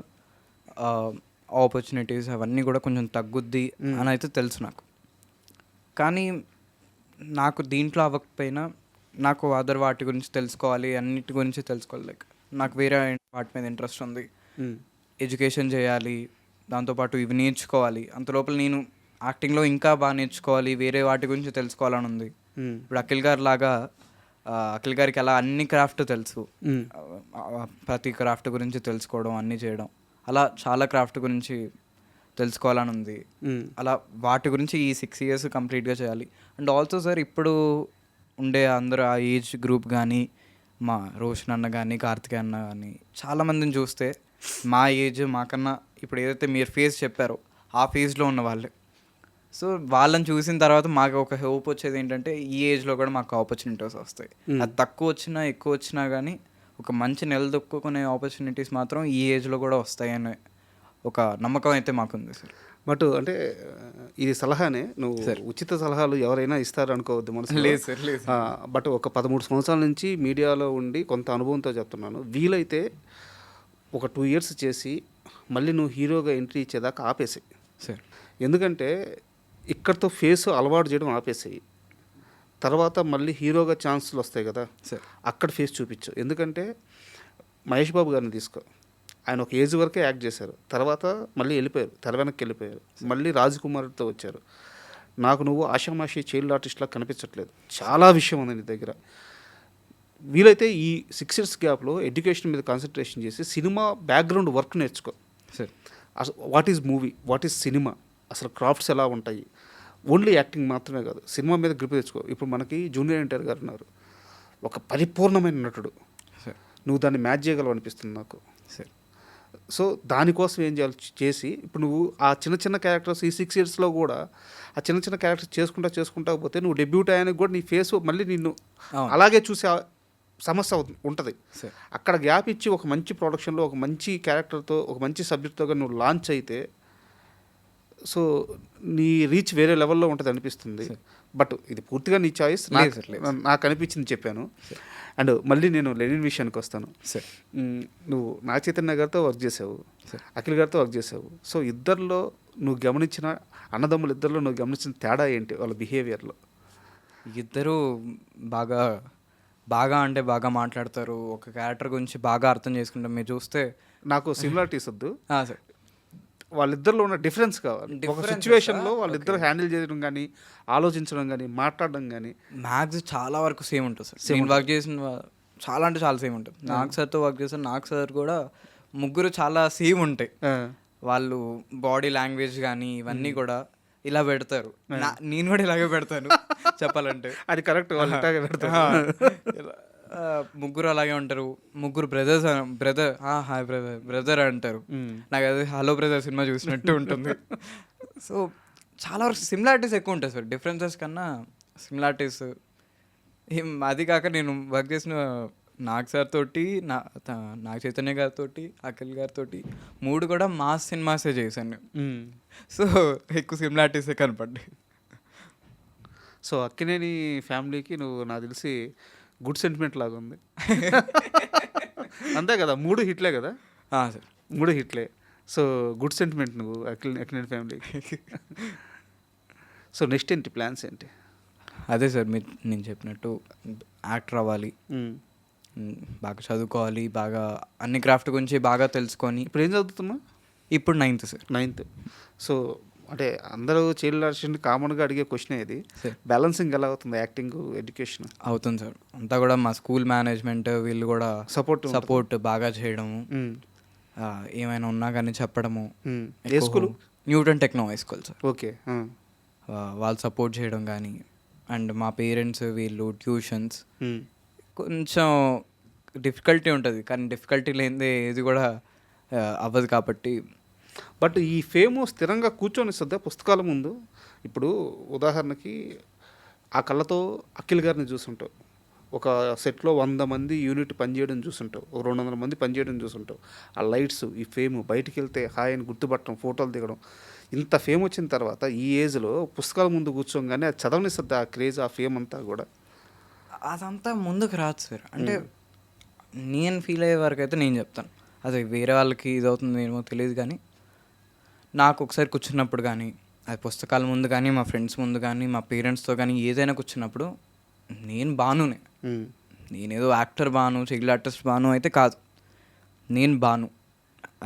ఆపర్చునిటీస్ అవన్నీ కూడా కొంచెం తగ్గుద్ది అని అయితే తెలుసు నాకు. కానీ నాకు దీంట్లో అవ్వకపోయినా నాకు అదర్ వాటి గురించి తెలుసుకోవాలి, అన్నిటి గురించి తెలుసుకోవాలి. లైక్ నాకు వేరే వాటి మీద ఇంట్రెస్ట్ ఉంది, ఎడ్యుకేషన్ చేయాలి, దాంతోపాటు ఇవి నేర్చుకోవాలి. అంతలోపల నేను యాక్టింగ్లో ఇంకా బాగా నేర్చుకోవాలి, వేరే వాటి గురించి తెలుసుకోవాలని ఉంది. ఇప్పుడు అఖిల్ గారికి అలా అన్ని క్రాఫ్ట్ తెలుసు, ప్రతి క్రాఫ్ట్ గురించి తెలుసుకోవడం, అన్నీ చేయడం, అలా చాలా క్రాఫ్ట్ గురించి తెలుసుకోవాలని ఉంది. అలా వాటి గురించి ఈ 6 years కంప్లీట్గా చేయాలి. అండ్ ఆల్సో సార్, ఇప్పుడు ఉండే అందరూ ఆ ఏజ్ గ్రూప్ కానీ, మా రోషన్ అన్న కానీ, కార్తికేయ అన్న కానీ, చాలామందిని చూస్తే మా ఏజ్ మాకన్నా ఇప్పుడు ఏదైతే మీరు ఫేజ్ చెప్పారో ఆ ఫేజ్లో ఉన్న వాళ్ళే. సో వాళ్ళని చూసిన తర్వాత మాకు ఒక హోప్ వచ్చేది ఏంటంటే ఈ ఏజ్లో కూడా మాకు ఆపర్చునిటీస్ వస్తాయి. అది తక్కువ వచ్చినా ఎక్కువ వచ్చినా కానీ ఒక మంచి నిలదొక్కునే ఆపర్చునిటీస్ మాత్రం ఈ ఏజ్లో కూడా వస్తాయనే ఒక నమ్మకం అయితే మాకుంది సార్. బట్ అంటే ఇది సలహానే, నువ్వు ఉచిత సలహాలు ఎవరైనా ఇస్తారు అనుకోవద్దు మనసు. లేదు సార్, లేదు. బట్ ఒక 13 సంవత్సరాల నుంచి మీడియాలో ఉండి కొంత అనుభవంతో చెప్తున్నాను, వీలైతే ఒక 2 years చేసి మళ్ళీ నువ్వు హీరోగా ఎంట్రీ ఇచ్చేదాకా ఆపేసాయి సార్. ఎందుకంటే ఇక్కడితో ఫేస్ అలవాటు చేయడం ఆపేసాయి. తర్వాత మళ్ళీ హీరోగా ఛాన్సులు వస్తాయి కదా సార్, అక్కడ ఫేస్ చూపించు. ఎందుకంటే మహేష్ బాబు గారిని తీసుకో, ఆయన ఒక ఏజ్ వరకే యాక్ట్ చేశారు, తర్వాత మళ్ళీ వెళ్ళిపోయారు, తెర వెనక్కి వెళ్ళిపోయారు, మళ్ళీ రాజకుమార్తో వచ్చారు. నాకు నువ్వు ఆషామాషి చైల్డ్ ఆర్టిస్ట్లా కనిపించట్లేదు, చాలా విషయం ఉంది నీ దగ్గర. వీలైతే ఈ 6 ఇయర్స్ గ్యాప్లో ఎడ్యుకేషన్ మీద కాన్సన్ట్రేషన్ చేసి సినిమా బ్యాక్గ్రౌండ్ వర్క్ నేర్చుకో. సార్ అసలు what is movie, what is cinema, అసలు క్రాఫ్ట్స్ ఎలా ఉంటాయి, ఓన్లీ యాక్టింగ్ మాత్రమే కాదు సినిమా మీద గ్రిప్ తెచ్చుకో. ఇప్పుడు మనకి జూనియర్ ఎన్టీఆర్ గారు ఉన్నారు, ఒక పరిపూర్ణమైన నటుడు. సార్ నువ్వు దాన్ని మ్యాచ్ చేయగలవు అనిపిస్తుంది నాకు. సార్ సో దానికోసం ఏం చేయాలి చేసి ఇప్పుడు నువ్వు ఆ చిన్న చిన్న క్యారెక్టర్స్ ఈ 6 ఇయర్స్లో కూడా ఆ చిన్న చిన్న క్యారెక్టర్స్ చేసుకుంటా పోతే నువ్వు డెబ్యూట్ అయ్యానికి కూడా నీ ఫేస్ మళ్ళీ నిన్ను అవును. అలాగే చూసే సమస్య ఉంటుంది. సార్ అక్కడ గ్యాప్ ఇచ్చి ఒక మంచి ప్రొడక్షన్లో ఒక మంచి క్యారెక్టర్తో ఒక మంచి సబ్జెక్ట్తో నువ్వు లాంచ్ అయితే సో నీ రీచ్ వేరే లెవెల్లో ఉంటుంది అనిపిస్తుంది. బట్ ఇది పూర్తిగా నీ చాయిస్. లేదు సార్, లేదు. నాకు అనిపించింది చెప్పాను. అండ్ మళ్ళీ నేను లెనిన్ విషయానికి వస్తాను. సార్ నువ్వు నాగ చైతన్య గారితో వర్క్ చేసావు, సార్ అఖిల్ గారితో వర్క్ చేసావు. సో ఇద్దరిలో నువ్వు గమనించిన అన్నదమ్ములు ఇద్దరిలో నువ్వు గమనించిన తేడా ఏంటి వాళ్ళ బిహేవియర్లో? ఇద్దరు బాగా బాగా అంటే బాగా మాట్లాడతారు. ఒక క్యారెక్టర్ గురించి బాగా అర్థం చేసుకుంటాం. మీరు చూస్తే నాకు సిమిలారిటీస్ వద్దు, సార్ వాళ్ళిద్దరిలో ఉన్న డిఫరెన్స్ కావాలి. ఒక Differences సిచ్యువేషన్లో వాళ్ళిద్దరు హ్యాండిల్ చేయడం కానీ ఆలోచించడం కానీ మాట్లాడడం కానీ మ్యాథ్స్ చాలా వరకు సేమ్ ఉంటుంది సార్. నేను వర్క్ చేసిన చాలా అంటే చాలా సేమ్ ఉంటుంది. నాగ్ సార్తో వర్క్ చేసిన నాగ్ సార్ కూడా ముగ్గురు చాలా సేమ్ ఉంటాయి. వాళ్ళు బాడీ లాంగ్వేజ్ కానీ ఇవన్నీ కూడా ఇలా పెడతారు. నేను కూడా ఇలాగే పెడతాను చెప్పాలంటే. అది కరెక్ట్, వాళ్ళు ఇట్లాగే పెడతారు. ముగ్గురు అలాగే ఉంటారు. ముగ్గురు బ్రదర్ హాయ్ బ్రదర్ అంటారు. నాకు అది హలో బ్రదర్ సినిమా చూసినట్టు ఉంటుంది. సో చాలా వరకు సిమిలారిటీస్ ఎక్కువ ఉంటాయి సార్, డిఫరెన్సెస్ కన్నా సిమిలారిటీస్. అది కాక నేను వర్క్ చేసిన నాగ్ సార్ తోటి నాగ చైతన్య గారితో అఖిల్ గారితో 3 కూడా మాస్ సినిమాసే చేశాను. సో ఎక్కువ సిమిలారిటీసే కనపడ్డాయి. సో అక్కినేని ఫ్యామిలీకి నువ్వు నాకు తెలిసి గుడ్ సెంటిమెంట్ లాగా ఉంది. అంతే కదా, 3 హిట్లే కదా? సార్ 3 హిట్లే. సో గుడ్ సెంటిమెంట్ నువ్వు అక్కినేని ఫ్యామిలీకి. సో నెక్స్ట్ ఏంటి ప్లాన్స్ ఏంటి? అదే సార్ నేను చెప్పినట్టు యాక్టర్ అవ్వాలి, బాగా చదువుకోవాలి, బాగా అన్ని క్రాఫ్ట్ గురించి బాగా తెలుసుకొని. ఇప్పుడు ఏం చదువుతున్నా? ఇప్పుడు 9th సార్. 9th. సో అంటే అందరూ చైల్డ్ ఆర్టిస్ట్ కామన్గా అడిగే క్వశ్చన్ ఇది, సార్ బ్యాలెన్సింగ్ ఎలా అవుతుంది యాక్టింగ్ ఎడ్యుకేషన్? అవుతుంది సార్. అంతా కూడా మా స్కూల్ మేనేజ్మెంట్ వీళ్ళు కూడా సపోర్ట్ బాగా చేయడము, ఏమైనా ఉన్నా కానీ చెప్పడము. ఏ school? Newton techno high school sir. Okay. వాళ్ళు సపోర్ట్ చేయడం కానీ, అండ్ మా పేరెంట్స్ వీళ్ళు ట్యూషన్స్. కొంచెం డిఫికల్టీ ఉంటుంది కానీ డిఫికల్టీ లేనిదే ఏది కూడా అవ్వదు కాబట్టి. బట్ ఈ ఫేము స్థిరంగా కూర్చొని ఇస్తుందా పుస్తకాల ముందు? ఇప్పుడు ఉదాహరణకి ఆ కళ్ళతో అఖిల్ గారిని చూసుంటావు, ఒక సెట్లో 100 మంది యూనిట్ పనిచేయడం చూసుంటావు, 200 మంది పనిచేయడం చూసుంటావు. ఆ లైట్స్, ఈ ఫేము, బయటికి వెళ్తే హాయ్ అని గుర్తుపట్టడం, ఫోటోలు దిగడం, ఇంత ఫేమ్ వచ్చిన తర్వాత ఈ ఏజ్లో పుస్తకాల ముందు కూర్చోగానే అది చదవనిస్తుంది ఆ క్రేజ్, ఆ ఫేమ్ అంతా కూడా. అదంతా ముందుకు రాదు సార్. అంటే నేను ఫీల్ అయ్యే వరకు అయితే నేను చెప్తాను. అది వేరే వాళ్ళకి ఇది అవుతుంది ఏమో తెలియదు కానీ నాకు ఒకసారి కూర్చున్నప్పుడు కానీ, అది పుస్తకాల ముందు కానీ, మా ఫ్రెండ్స్ ముందు కానీ, మా పేరెంట్స్తో కానీ ఏదైనా కూర్చున్నప్పుడు నేను బానునే. నేనేదో యాక్టర్ బాను, చైల్డ్ ఆర్టిస్ట్ బాను అయితే కాదు. నేను బాను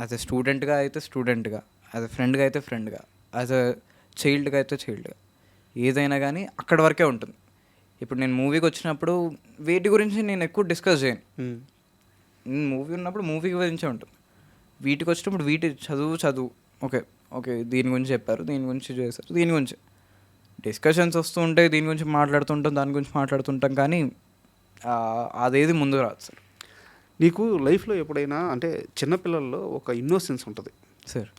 యాజ్ ఎ స్టూడెంట్గా అయితే స్టూడెంట్గా, యాజ్ ఎ ఫ్రెండ్గా అయితే ఫ్రెండ్గా, యాజ్ ఎ చైల్డ్గా అయితే చైల్డ్గా, ఏదైనా కానీ అక్కడి వరకే ఉంటుంది. ఇప్పుడు నేను మూవీకి వచ్చినప్పుడు వీటి గురించి నేను ఎక్కువ డిస్కస్ చేయను. నేను మూవీ ఉన్నప్పుడు మూవీ గురించే ఉంటుంది. వీటికి వచ్చినప్పుడు వీటి చదువు ఓకే దీని గురించి చెప్పారు, దీని గురించి చేశారు, దీని గురించి డిస్కషన్స్ వస్తూ ఉంటాయి, దీని గురించి మాట్లాడుతుంటాం, దాని గురించి మాట్లాడుతుంటాం కానీ అదేది ముందు రాదు సార్. నీకు లైఫ్లో ఎప్పుడైనా అంటే చిన్నపిల్లల్లో ఒక ఇన్నోసెన్స్ ఉంటుంది సార్,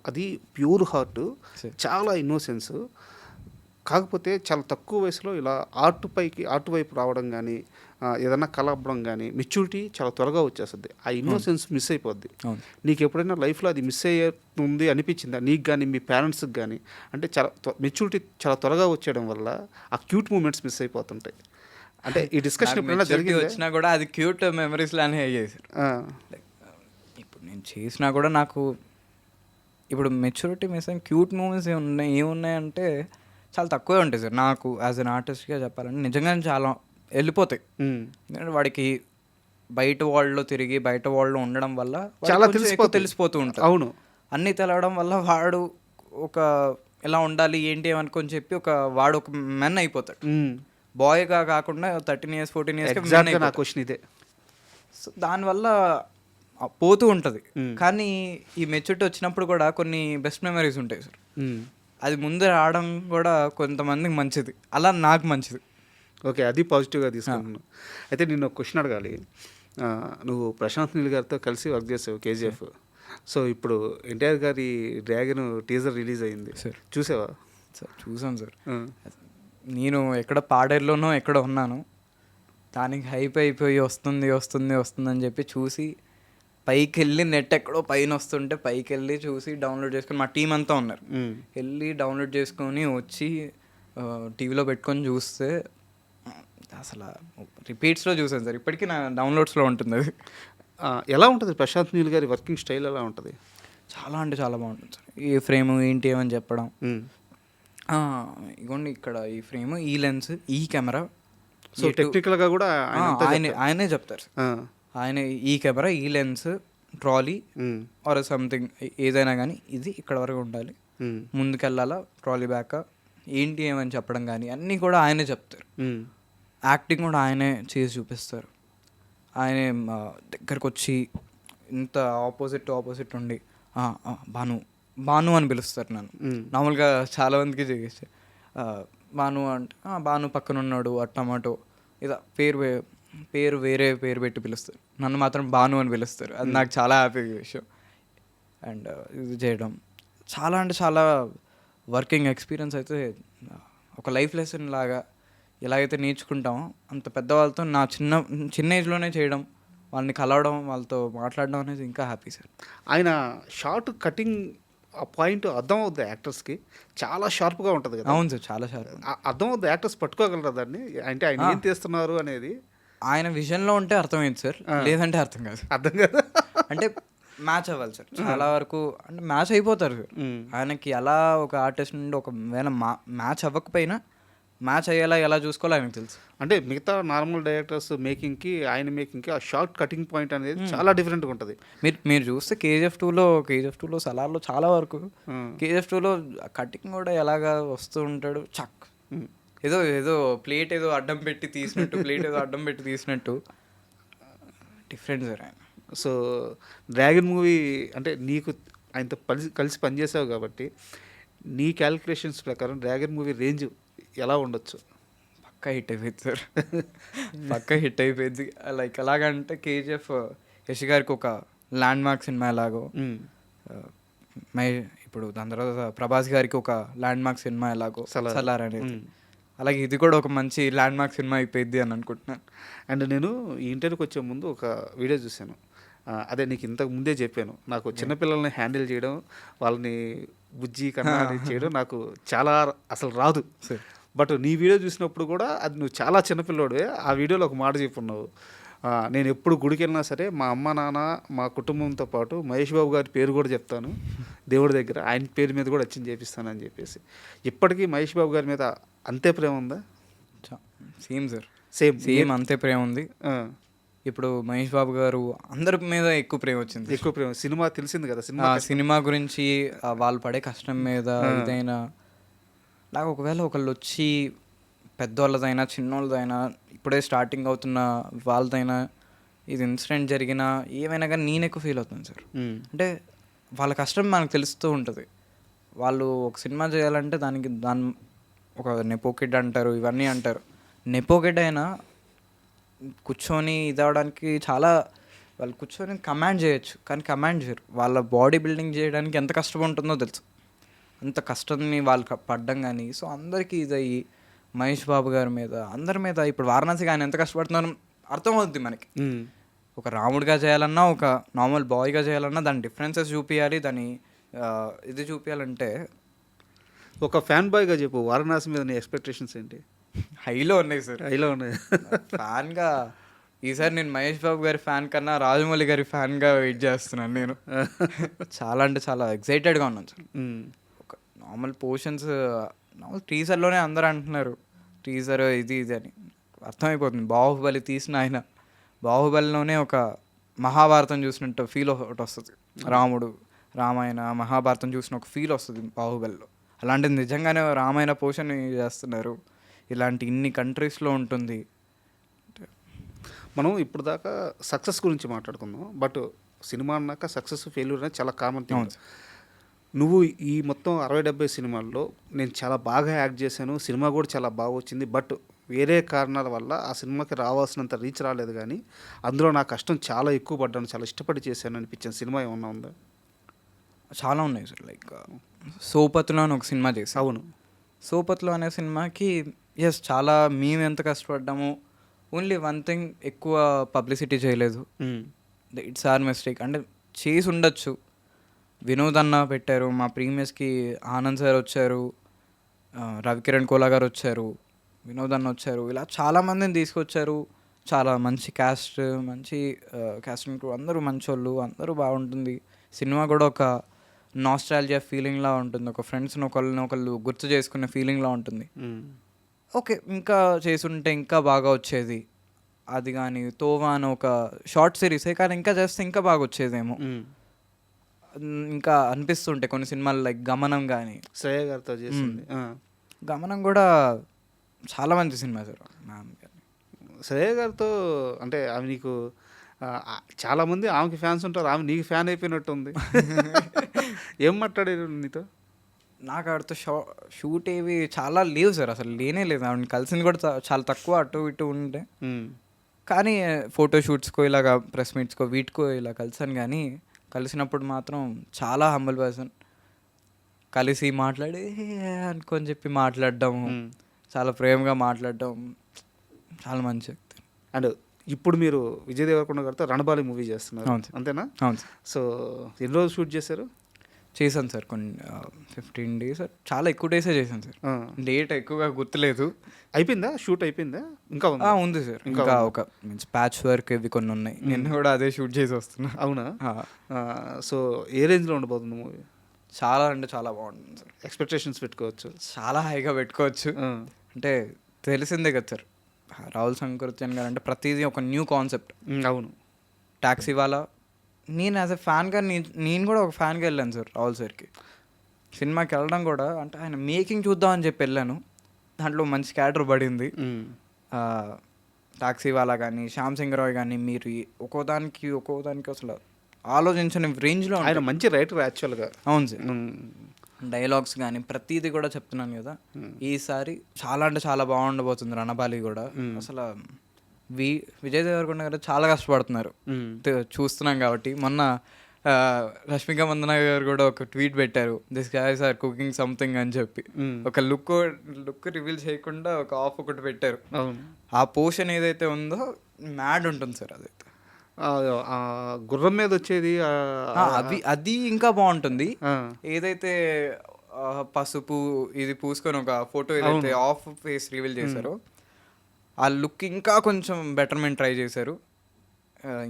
అది ప్యూర్ హార్ట్, సార్. చాలా ఇన్నోసెన్స్. కాకపోతే చాలా తక్కువ వయసులో ఇలా ఆర్ట్ వైపు రావడం కానీ, ఏదైనా కలపడం కానీ, మెచ్యూరిటీ చాలా త్వరగా వచ్చేస్తుంది. ఆ ఇన్నోసెన్స్ మిస్ అయిపోద్ది. నీకు ఎప్పుడైనా లైఫ్లో అది మిస్ అయ్యేది అనిపించిందా నీకు కానీ మీ పేరెంట్స్కి కానీ? అంటే చాలా మెచ్యూరిటీ చాలా త్వరగా వచ్చేయడం వల్ల ఆ క్యూట్ మూమెంట్స్ మిస్ అయిపోతుంటాయి. అంటే ఈ డిస్కషన్ ఎప్పుడైనా జరిగింది వచ్చినా కూడా అది క్యూట్ మెమరీస్ లానే అయ్యాయి సార్. ఇప్పుడు నేను చేసినా కూడా నాకు ఇప్పుడు మెచ్యూరిటీ మిస్ అయిన క్యూట్ మూమెంట్స్ ఏమున్నాయంటే చాలా తక్కువే ఉంటాయి సార్. నాకు యాజ్ అన్ ఆర్టిస్ట్గా చెప్పాలంటే నిజంగానే చాలా వెళ్ళిపోతాయి. ఎందుకంటే వాడికి బయట వరల్డ్లో తిరిగి బయట వరల్డ్లో ఉండడం వల్ల చాలా తెలిసిపోతూ ఉంటాయి. అవును, అన్నీ తెలవడం వల్ల వాడు ఒక ఎలా ఉండాలి ఏంటి అనుకొని చెప్పి వాడు ఒక మెన్ అయిపోతాడు. బాయ్గా కాకుండా 13 years 14 years ఎగ్జాక్ట్గా నా క్వశ్చన్ ఇదే. సో దానివల్ల పోతూ ఉంటుంది. కానీ ఈ మెచ్యూరిటీ వచ్చినప్పుడు కూడా కొన్ని బెస్ట్ మెమరీస్ ఉంటాయి సార్. అది ముందు రావడం కూడా కొంతమందికి మంచిది, అలా నాకు మంచిది. ఓకే, అది పాజిటివ్గా తీసుకున్నాను. అయితే నేను ఒక క్వశ్చన్ అడగాలి. నువ్వు ప్రశాంత్ నీల్ గారితో కలిసి వర్క్ చేసావు కేజీఎఫ్. సో ఇప్పుడు ఎన్టీఆర్ గారి డ్రాగన్ టీజర్ రిలీజ్ అయింది సార్. చూసావా? సార్ చూసాను సార్. నేను ఎక్కడ పాడేరులోనో ఎక్కడ ఉన్నాను, దానికి హైప్ అయిపోయి వస్తుంది వస్తుంది వస్తుంది అని చెప్పి చూసి పైకి వెళ్ళి నెట్ ఎక్కడో పైన వస్తుంటే పైకి వెళ్ళి చూసి డౌన్లోడ్ చేసుకొని మా టీం అంతా ఉన్నారు, వెళ్ళి డౌన్లోడ్ చేసుకొని వచ్చి టీవీలో పెట్టుకొని చూస్తే అసలు రిపీట్స్లో చూసాను సార్. ఇప్పటికీ నా డౌన్లోడ్స్లో ఉంటుంది అది. ఎలా ఉంటుంది ప్రశాంత్ నీల్ గారి వర్కింగ్ స్టైల్? ఎలా ఉంటుంది? చాలా అంటే చాలా బాగుంటుంది సార్. ఈ ఫ్రేమ్ ఏంటి ఏమని చెప్పడం, ఇగోండి ఇక్కడ ఈ ఫ్రేమ్, ఈ లెన్స్, ఈ కెమెరా. సో టెక్నికల్గా కూడా ఆయనే చెప్తారు సార్. ఆయన ఈ కెమెరా, ఈ లెన్స్, ట్రాలీ ఆర్ సంథింగ్ ఏదైనా కానీ ఇది ఇక్కడ వరకు ఉండాలి, ముందుకెళ్ళాలా, ట్రాలీ బ్యాక్ ఏంటి ఏమని చెప్పడం కానీ అన్నీ కూడా ఆయనే చెప్తారు. యాక్టింగ్ కూడా ఆయనే చేసి చూపిస్తారు. ఆయనే దగ్గరకు వచ్చి ఇంత ఆపోజిట్ ఉండి భాను అని పిలుస్తారు నన్ను. నార్మల్గా చాలా మందికి చేస్తే భాను అంటే భాను పక్కన ఉన్నాడు టమాటో ఇదా పేరు వేరే పేరు పెట్టి పిలుస్తారు, నన్ను మాత్రం భాను అని పిలుస్తారు. అది నాకు చాలా హ్యాపీ విషయం. అండ్ ఇది చేయడం చాలా అంటే చాలా వర్కింగ్ ఎక్స్పీరియన్స్ అయితే ఒక లైఫ్ లెసన్ లాగా ఎలాగైతే నేర్చుకుంటామో అంత పెద్దవాళ్ళతో నా చిన్న ఏజ్లోనే చేయడం, వాళ్ళని కలవడం, వాళ్ళతో మాట్లాడడం అనేది ఇంకా హ్యాపీ సార్. ఆయన షార్ట్ కటింగ్ ఆ పాయింట్ అర్థం అవుద్ది యాక్టర్స్కి, చాలా షార్ప్గా ఉంటుంది కదా. అవును సార్, చాలా షార్ప్. అర్థం అవుద్ది, యాక్టర్స్ పట్టుకోగలరు దాన్ని, అంటే ఆయన ఏం తీస్తున్నారు అనేది. ఆయన విజన్లో ఉంటే అర్థమైంది సార్, లేదంటే అర్థం కాదు. అర్థం కాదు అంటే మ్యాచ్ అవ్వాలి సార్ చాలా వరకు, అంటే మ్యాచ్ అయిపోతారు సార్. ఆయనకి ఎలా ఒక ఆర్టిస్ట్ నుండి ఒకవేళ మ్యాచ్ అవ్వకపోయినా మ్యాచ్ అయ్యేలా ఎలా చూసుకోవాలో ఆయనకు తెలుసు. అంటే మిగతా నార్మల్ డైరెక్టర్స్ మేకింగ్కి ఆయన మేకింగ్కి ఆ షార్ట్ కటింగ్ పాయింట్ అనేది చాలా డిఫరెంట్గా ఉంటుంది. మీరు చూస్తే కేజీఎఫ్ టూలో సలార్లో చాలా వరకు కేజీఎఫ్ టూలో కటింగ్ కూడా ఎలాగా వస్తూ ఉంటాడు, చక్ ఏదో ప్లేట్ ఏదో అడ్డం పెట్టి తీసినట్టు డిఫరెంట్ సార్ ఆయన. సో డ్రాగన్ మూవీ అంటే నీకు ఆయనతో కలిసి పనిచేసావు కాబట్టి నీ క్యాలిక్యులేషన్స్ ప్రకారం డ్రాగన్ మూవీ రేంజ్ ఎలా ఉండొచ్చు? పక్కా హిట్ అయిపోయింది సార్, పక్కా హిట్ అయిపోయింది. లైక్ ఎలాగంటే కేజీఎఫ్ యష్ గారికి ఒక ల్యాండ్ మార్క్ సినిమా ఎలాగో, ఇప్పుడు దాని తర్వాత ప్రభాస్ గారికి ఒక ల్యాండ్ మార్క్ సినిమా ఎలాగో సలార్ అనేది, అలాగే ఇది కూడా ఒక మంచి ల్యాండ్ మార్క్ సినిమా అయిపోయింది అని అనుకుంటున్నాను. అండ్ నేను ఈ ఇంటర్వ్యూకి వచ్చే ముందు ఒక వీడియో చూశాను, అదే నీకు ఇంతకు ముందే చెప్పాను, నాకు చిన్నపిల్లల్ని హ్యాండిల్ చేయడం, వాళ్ళని బుజ్జి కన్నా చేయడం నాకు చాలా అసలు రాదు. బట్ నీ వీడియో చూసినప్పుడు కూడా అది నువ్వు చాలా చిన్నపిల్లోడే. ఆ వీడియోలో ఒక మాట చెప్పున్నావు, నేను ఎప్పుడు గుడికి వెళ్ళినా సరే మా అమ్మ నాన్న మా కుటుంబంతో పాటు మహేష్ బాబు గారి పేరు కూడా చెప్తాను దేవుడి దగ్గర, ఆయన పేరు మీద కూడా వచ్చింది చేపిస్తాను అని చెప్పేసి. ఇప్పటికీ మహేష్ బాబు గారి మీద అంతే ప్రేమ ఉందా? సేమ్ సార్, సేమ్ అంతే ప్రేమ ఉంది. ఇప్పుడు మహేష్ బాబు గారు అందరి మీద ఎక్కువ ప్రేమ వచ్చింది. ఎక్కువ ప్రేమ, సినిమా తెలిసింది కదా, సినిమా గురించి వాళ్ళు పడే కష్టం మీద ఇదైనా నాకు ఒకవేళ ఒకళ్ళు వచ్చి పెద్దవాళ్ళదైనా చిన్నోళ్ళదైనా ఇప్పుడే స్టార్టింగ్ అవుతున్న వాళ్ళదైనా ఇది ఇన్సిడెంట్ జరిగినా ఏమైనా కానీ నేను ఎక్కువ ఫీల్ అవుతాను సార్. అంటే వాళ్ళ కష్టం మనకు తెలుస్తూ ఉంటుంది. వాళ్ళు ఒక సినిమా చేయాలంటే దాని ఒక నెపోకిడ్ అంటారు, ఇవన్నీ అంటారు. నెపోకిడ్ అయినా కూర్చొని ఇదవడానికి చాలా వాళ్ళు కూర్చొని కమాండ్ చేయొచ్చు, కానీ కమాండ్ చేయరు. వాళ్ళ బాడీ బిల్డింగ్ చేయడానికి ఎంత కష్టం ఉంటుందో తెలుసు, అంత కష్టాన్ని వాళ్ళు పడ్డం. కానీ సో అందరికీ ఇదయ్యి మహేష్ బాబు గారి మీద అందరి మీద ఇప్పుడు వారణాసికి ఆయన ఎంత కష్టపడుతున్నారో అర్థమవుద్ది మనకి. ఒక రాముడిగా చేయాలన్నా ఒక నార్మల్ బాయ్గా చేయాలన్నా దాని డిఫరెన్సెస్ చూపించాలి, దాని ఇది చూపించాలంటే. ఒక ఫ్యాన్ బాయ్గా చెప్పు, వారణాసి మీద నీ ఎక్స్పెక్టేషన్స్ ఏంటి? హైలో ఉన్నాయి సార్, హైలో ఉన్నాయి. ఫ్యాన్గా ఈసారి నేను మహేష్ బాబు గారి ఫ్యాన్ కన్నా రాజమౌళి గారి ఫ్యాన్గా వెయిట్ చేస్తున్నాను నేను. చాలా అంటే చాలా ఎక్సైటెడ్గా ఉన్నాను సార్. ఒక నార్మల్ పోర్షన్స్ నార్మల్ టీజర్లోనే అందరూ అంటున్నారు టీజర్ ఇది అని అర్థమైపోతుంది. బాహుబలి తీసిన ఆయన బాహుబలిలోనే ఒక మహాభారతం చూసినట్టు ఫీల్ ఒకటి వస్తుంది, రామాయణ మహాభారతం చూసిన ఒక ఫీల్ వస్తుంది బాహుబలిలో. అలాంటిది నిజంగానే రామాయణ పోర్షన్ చేస్తున్నారు. ఇలాంటి ఇన్ని కంట్రీస్లో ఉంటుంది. మనం ఇప్పుడు దాకా సక్సెస్ గురించి మాట్లాడుకుందాం, బట్ సినిమా అన్నాక సక్సెస్ ఫెయిల్యూర్ అనేది చాలా కామన్ థింగ్. అవును. నువ్వు ఈ మొత్తం 60-70 సినిమాల్లో నేను చాలా బాగా యాక్ట్ చేశాను, సినిమా కూడా చాలా బాగా వచ్చింది, బట్ వేరే కారణాల వల్ల ఆ సినిమాకి రావాల్సినంత రీచ్ రాలేదు, కానీ అందులో నా కష్టం చాలా ఎక్కువ పడ్డాను, చాలా ఇష్టపడి చేశాను అనిపించిన సినిమా ఏమన్నా ఉందా? చాలా ఉన్నాయి సార్. లైక్ సోపత్లో అని ఒక సినిమా చేసాం. అవును. సోపత్లో అనే సినిమాకి ఎస్ చాలా మేము ఎంత కష్టపడ్డాము. ఓన్లీ వన్ థింగ్, ఎక్కువ పబ్లిసిటీ చేయలేదు. It's our mistake. అంటే చేసి ఉండొచ్చు. వినోద్ అన్న పెట్టారు, మా ప్రీమియస్కి ఆనంద్ సార్ వచ్చారు, రవికిరణ్ కోలా గారు వచ్చారు, వినోద్ అన్న వచ్చారు, ఇలా చాలామందిని తీసుకొచ్చారు. చాలా మంచి క్యాస్ట్, మంచి క్యాస్టింగ్ క్రూ, అందరూ మంచోళ్ళు, అందరూ బాగుంటుంది. సినిమా కూడా ఒక నాస్టాల్జియా ఫీలింగ్లా ఉంటుంది, ఒక ఫ్రెండ్స్ని ఒకళ్ళు గుర్తు చేసుకునే ఫీలింగ్లా ఉంటుంది. ఓకే, ఇంకా చేసుంటే ఇంకా బాగా వచ్చేది. అది కానీ తోవా అని ఒక షార్ట్ సిరీసే, కానీ ఇంకా చేస్తే ఇంకా బాగా వచ్చేదేమో. ఇంకా అనిపిస్తుంటే కొన్ని సినిమాలు లైక్ గమనం కానీ, శ్రేయ గారితో చేసింది. గమనం కూడా చాలా మంచి సినిమా సార్. మ్యామ్ శ్రేయ గారితో అంటే ఆమె నీకు చాలామంది ఆమెకి ఫ్యాన్స్ ఉంటారు, ఆమె నీకు ఫ్యాన్ అయిపోయినట్టు ఉంది. ఏం మాట్లాడారు నీతో? నాకు ఆడితో షూట్ ఏవి చాలా లేవు సార్, అసలు లేనే లేదు. ఆవిడని కలిసింది కూడా చాలా తక్కువ, అటు ఇటు ఉంటే. కానీ ఫోటో షూట్స్కో ఇలాగా ప్రెస్ మీట్స్కో వీటికో ఇలా కలిసాను, కానీ కలిసినప్పుడు మాత్రం చాలా హంబుల్ పర్సన్. కలిసి మాట్లాడి అనుకొని చెప్పి మాట్లాడడం, చాలా ప్రేమగా మాట్లాడడం, చాలా మంచి వ్యక్తి. అండ్ ఇప్పుడు మీరు విజయ్ దేవరకొండ గారితో రణబాలి మూవీ చేస్తున్నారు, అంతేనా? అవును సార్. సో ఎన్ని రోజులు షూట్ చేశారు? చేశాను సార్ కొన్ని 15 days, చాలా ఎక్కువ డేసే చేశాను సార్. డేట్ ఎక్కువగా గుర్తులేదు. అయిపోయిందా షూట్? అయిపోయిందా? ఇంకా ఉంది సార్, ఇంకా ఒక మీన్స్ ప్యాచ్ వర్క్ ఇవి కొన్ని ఉన్నాయి. నిన్న కూడా అదే షూట్ చేసి వస్తున్నా. అవునా? సో ఏ రేంజ్లో ఉండబోతుంది మూవీ? చాలా అంటే చాలా బాగుంటుంది సార్. ఎక్స్పెక్టేషన్స్ పెట్టుకోవచ్చు? చాలా హైగా పెట్టుకోవచ్చు. అంటే తెలిసిందే కదా సార్, రాహుల్ సంకృత్యన్ గారు అంటే ప్రతిదీ ఒక న్యూ కాన్సెప్ట్. అవును. ట్యాక్సీ వాళ్ళ నేను యాజ్ ఎ ఫ్యాన్గా నేను కూడా ఒక ఫ్యాన్గా వెళ్ళాను సార్ రాహుల్ సార్కి. సినిమాకి వెళ్ళడం కూడా అంటే ఆయన మేకింగ్ చూద్దామని చెప్పి వెళ్ళాను. దాంట్లో మంచి క్యారెక్టర్ పడింది. టాక్సీ వాళ్ళ కానీ శ్యామ్ సింగ్ రాయ్ కానీ మీరు ఒక్కోదానికి అసలు ఆలోచించని రేంజ్లో ఆయన మంచి రైటర్ యాక్చువల్గా. అవును సార్. డైలాగ్స్ కానీ ప్రతిదీ కూడా చెప్తున్నాను కదా, ఈసారి చాలా అంటే చాలా బాగుండబోతుంది రణబాలి కూడా. అసలు విజయ్ దేవరకొండ గారు చాలా కష్టపడుతున్నారు, చూస్తున్నాం కాబట్టి. మొన్న రష్మిక మందన గారు కూడా ఒక ట్వీట్ పెట్టారు, this guys are cooking something అని చెప్పి. ఒక లుక్ రివీల్ చేయకుండా ఒక ఆఫ్ ఒకటి పెట్టారు. ఆ పోర్షన్ ఏదైతే ఉందో మ్యాడ్ ఉంటుంది సార్. అదైతే గుర్రం మీద వచ్చేది అది ఇంకా బాగుంటుంది. ఏదైతే పసుపు ఇది పూసుకొని ఒక ఫోటో ఏదైతే ఆఫ్ ఫేస్ రివీల్ చేశారో ఆ లుక్ ఇంకా కొంచెం బెటర్మెంట్ ట్రై చేశారు.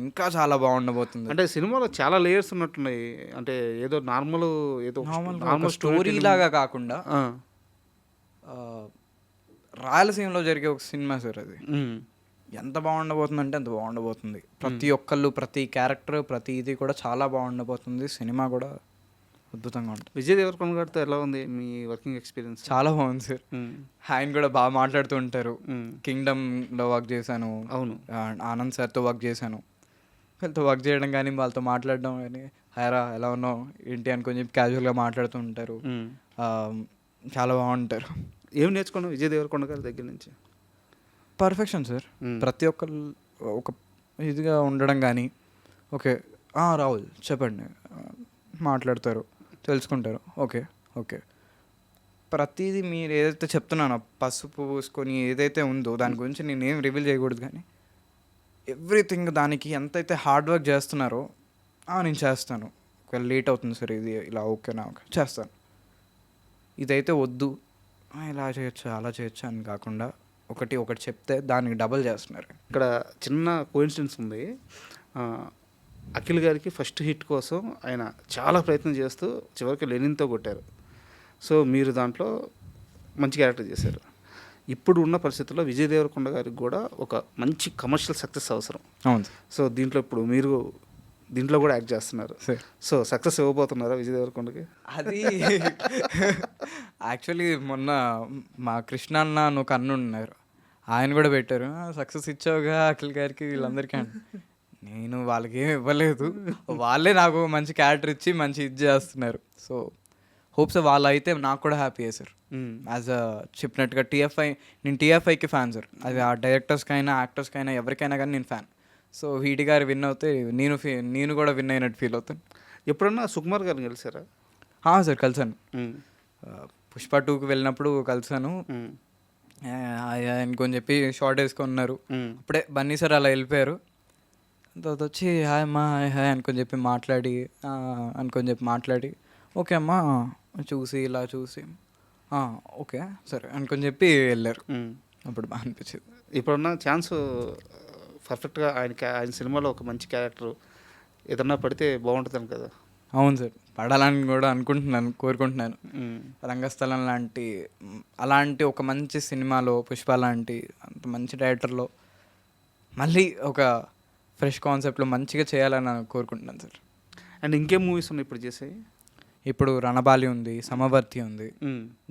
ఇంకా చాలా బాగుండబోతుంది. అంటే సినిమాలో చాలా లేయర్స్ ఉన్నట్టున్నాయి. అంటే ఏదో నార్మల్ స్టోరీ లాగా కాకుండా రాయలసీమలో జరిగే ఒక సినిమా సార్ అది. ఎంత బాగుండబోతుంది అంటే అంత బాగుండబోతుంది. ప్రతి ఒక్కళ్ళు, ప్రతి క్యారెక్టర్, ప్రతి ఇది కూడా చాలా బాగుండబోతుంది. సినిమా కూడా అద్భుతంగా ఉంటుంది. విజయ్ దేవరకొండ గారితో ఎలా ఉంది మీ వర్కింగ్ ఎక్స్పీరియన్స్? చాలా బాగుంది సార్. ఆయన కూడా బాగా మాట్లాడుతూ ఉంటారు. కింగ్డమ్లో వర్క్ చేశాను. అవును. ఆనంద్ సార్తో వర్క్ చేశాను. వాళ్ళతో వర్క్ చేయడం కానీ వాళ్ళతో మాట్లాడడం కానీ, హైరా ఎలా ఉన్నావు ఏంటి అనుకొని చెప్పి క్యాజువల్గా మాట్లాడుతూ ఉంటారు. చాలా బాగుంటారు. ఏం నేర్చుకున్నావు విజయ్ దేవరకొండ గారి దగ్గర నుంచి? Perfection sir. ప్రతి ఒక్కరు ఒక ఇదిగా ఉండడం కానీ, ఓకే రాహుల్ చెప్పండి మాట్లాడతారు, తెలుసుకుంటారు. ఓకే ప్రతిదీ మీరు ఏదైతే చెప్తున్నానో పసుపు పూసుకొని ఏదైతే ఉందో దాని గురించి నేనేం రివీల్ చేయకూడదు, కానీ ఎవ్రీథింగ్ దానికి ఎంతైతే హార్డ్ వర్క్ చేస్తున్నారో నేను చేస్తాను. ఒకవేళ లేట్ అవుతుంది సార్, ఇది ఇలా ఓకేనా, ఓకే చేస్తాను. ఇదైతే వద్దు, ఇలా చేయొచ్చు అలా చేయొచ్చు అని కాకుండా ఒకటి చెప్తే దానికి డబల్ చేస్తున్నారు. ఇక్కడ చిన్న కోఇన్సిడెన్స్ ఉంది. అఖిల్ గారికి ఫస్ట్ హిట్ కోసం ఆయన చాలా ప్రయత్నం చేస్తూ చివరికి లెనిన్తో కొట్టారు. సో మీరు దాంట్లో మంచి క్యారెక్టర్ చేశారు. ఇప్పుడు ఉన్న పరిస్థితుల్లో విజయ్ దేవరకొండ గారికి కూడా ఒక మంచి కమర్షియల్ సక్సెస్ అవసరం. అవును. సో దీంట్లో ఇప్పుడు మీరు దీంట్లో కూడా యాక్ట్ చేస్తున్నారు. సో సక్సెస్ ఇవ్వబోతున్నారా విజయ్ దేవరకొండకి? యాక్చువల్లీ మొన్న మా కృష్ణ అన్న అని ఒక అన్న ఉన్నారు, ఆయన కూడా పెట్టారు, సక్సెస్ ఇచ్చావుగా అఖిల్ గారికి వీళ్ళందరికీ అని. నేను వాళ్ళకి ఏమి ఇవ్వలేదు, వాళ్ళే నాకు మంచి క్యారెక్టర్ ఇచ్చి మంచి ఇది చేస్తున్నారు. సో హోప్స్ వాళ్ళు అయితే నాకు కూడా హ్యాపీ సార్. యాజ్ అ చెప్పినట్టుగా నేను టీఎఫ్ఐకి ఫ్యాన్ సార్. అది ఆ డైరెక్టర్స్కైనా యాక్టర్స్కైనా ఎవరికైనా కానీ నేను ఫ్యాన్. సో వీటి గారు విన్ అవుతే నేను కూడా విన్ అయినట్టు ఫీల్ అవుతాను. ఎప్పుడన్నా సుకుమార్ గారిని కలిసారా? సార్ కలిసాను. పుష్ప 2కి వెళ్ళినప్పుడు కలిసాను. అనుకొని చెప్పి షార్ట్ వేసుకున్నారు. అప్పుడే బన్నీ సార్ అలా వెళ్ళిపోయారు. తర్వాత వచ్చి హాయ్ అమ్మా హాయ్ అనుకొని చెప్పి మాట్లాడి ఓకే అమ్మా చూసి ఇలా చూసి ఓకే సరే అనుకొని చెప్పి వెళ్ళారు. అప్పుడు బాగా అనిపించింది. ఇప్పుడున్న ఛాన్స్ పర్ఫెక్ట్గా ఆయన సినిమాలో ఒక మంచి క్యారెక్టర్ ఏదన్నా పడితే బాగుంటుందని కదా. అవును సార్, పడాలని కూడా కోరుకుంటున్నాను. రంగస్థలం అలాంటి ఒక మంచి సినిమాలో, పుష్ప లాంటి అంత మంచి డైరెక్టర్లో మళ్ళీ ఒక ఫ్రెష్ కాన్సెప్ట్లో మంచిగా చేయాలని కోరుకుంటున్నాను సార్. అండ్ ఇంకేం మూవీస్ ఉన్నాయి ఇప్పుడు చేసాయి? ఇప్పుడు రణబాలి ఉంది, సమవర్తి ఉంది,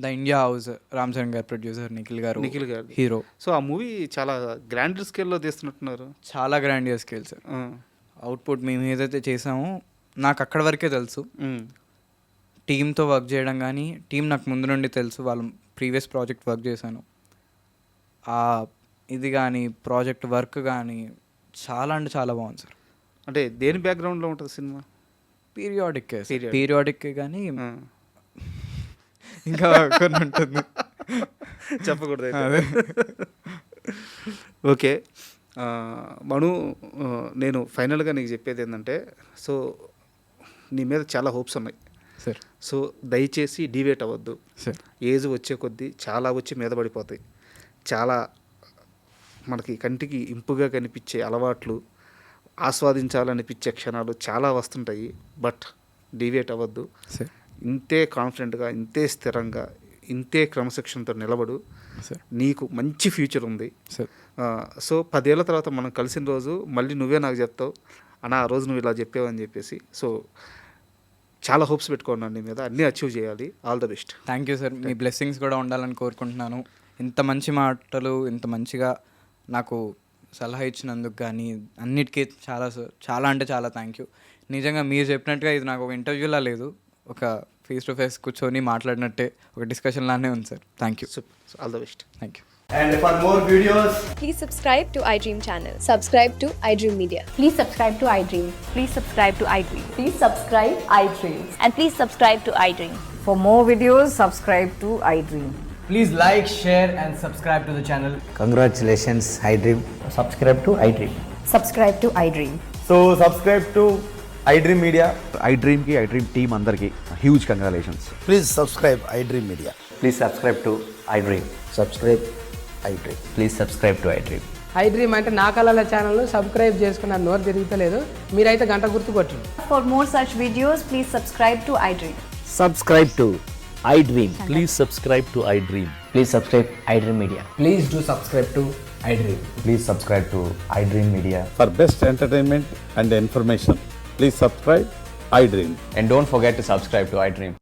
the India house Ram Charan గారు ప్రొడ్యూసర్, నిఖిల్ గారు హీరో. సో ఆ మూవీ చాలా గ్రాండ్ స్కేల్లో తీస్తున్నట్టున్నారు. చాలా గ్రాండియర్ స్కేల్ సార్. అవుట్పుట్ మేము ఏదైతే చేసామో నాకు అక్కడ వరకే తెలుసు. టీంతో వర్క్ చేయడం కానీ, టీం నాకు ముందు నుండి తెలుసు, వాళ్ళ ప్రీవియస్ ప్రాజెక్ట్ వర్క్ చేశాను. ఇది కానీ ప్రాజెక్ట్ వర్క్ కానీ చాలా అంటే చాలా బాగుంది సార్. అంటే దేని బ్యాక్గ్రౌండ్లో ఉంటుంది సినిమా? పీరియాడిక్ కానీ ఇంకా కొన్ని ఉంటుంది, చెప్పకూడదు. ఓకే మను, నేను ఫైనల్గా నీకు చెప్పేది ఏంటంటే, సో నీ మీద చాలా హోప్స్ ఉన్నాయి సార్. సో దయచేసి డివేట్ అవ్వద్దు సార్. ఏజ్ వచ్చే కొద్దీ చాలా వచ్చి మీద పడిపోతాయి. చాలా మనకి కంటికి ఇంపుగా కనిపించే అలవాట్లు, ఆస్వాదించాలనిపించే క్షణాలు చాలా వస్తుంటాయి. బట్ డివేట్ అవ్వద్దు. ఇంతే కాన్ఫిడెంట్గా, ఇంతే స్థిరంగా, ఇంతే క్రమశిక్షణతో నిలబడు. నీకు మంచి ఫ్యూచర్ ఉంది. సో 10 ఏళ్ళ తర్వాత మనం కలిసిన రోజు మళ్ళీ నువ్వే నాకు చెప్తావు, అన్న ఆ రోజు నువ్వు ఇలా చెప్పావని చెప్పేసి. సో చాలా హోప్స్ పెట్టుకున్నాను నీ మీద, అన్నీ అచీవ్ చేయాలి. All the best. Thank you sir. Me blessings కూడా ఉండాలని కోరుకుంటున్నాను. ఇంత మంచి మాటలు, ఇంత మంచిగా నాకు సలహా ఇచ్చినందుకు కానీ అన్నిటికీ చాలా అంటే చాలా థ్యాంక్ యూ. నిజంగా మీరు చెప్పినట్టుగా ఇది నాకు ఒక ఇంటర్వ్యూలా లేదు, ఒక ఫేస్ టు ఫేస్ కూర్చొని మాట్లాడినట్టే ఒక డిస్కషన్ లానే ఉంది sir. Thank you. All the best. Thank you. And for more videos, please subscribe to iDream channel. Subscribe to iDream Media. Please subscribe to iDream. Please subscribe to iDream. Please subscribe iDream. And please subscribe to iDream. For more videos, subscribe to iDream. please like, share and subscribe to the channel. Congratulations, iDream. Subscribe to iDream. Subscribe to iDream. So subscribe to iDream Media. iDream ki iDream team andarki huge congratulations. Please subscribe iDream Media. Please subscribe to iDream. Subscribe iDream. Please subscribe to iDream. iDream అంటే నా కళల channel subscribe చేసుకున్న నోరు తిరుగుతలేదు, మీరైతే గంట గుర్తు కొట్టండి. For more such videos, please subscribe to iDream. Subscribe to iDream. Please subscribe to iDream. Please subscribe iDream Media. Please do subscribe to iDream. Please subscribe to iDream Media. For best entertainment and information, please subscribe iDream. And don't forget to subscribe to iDream.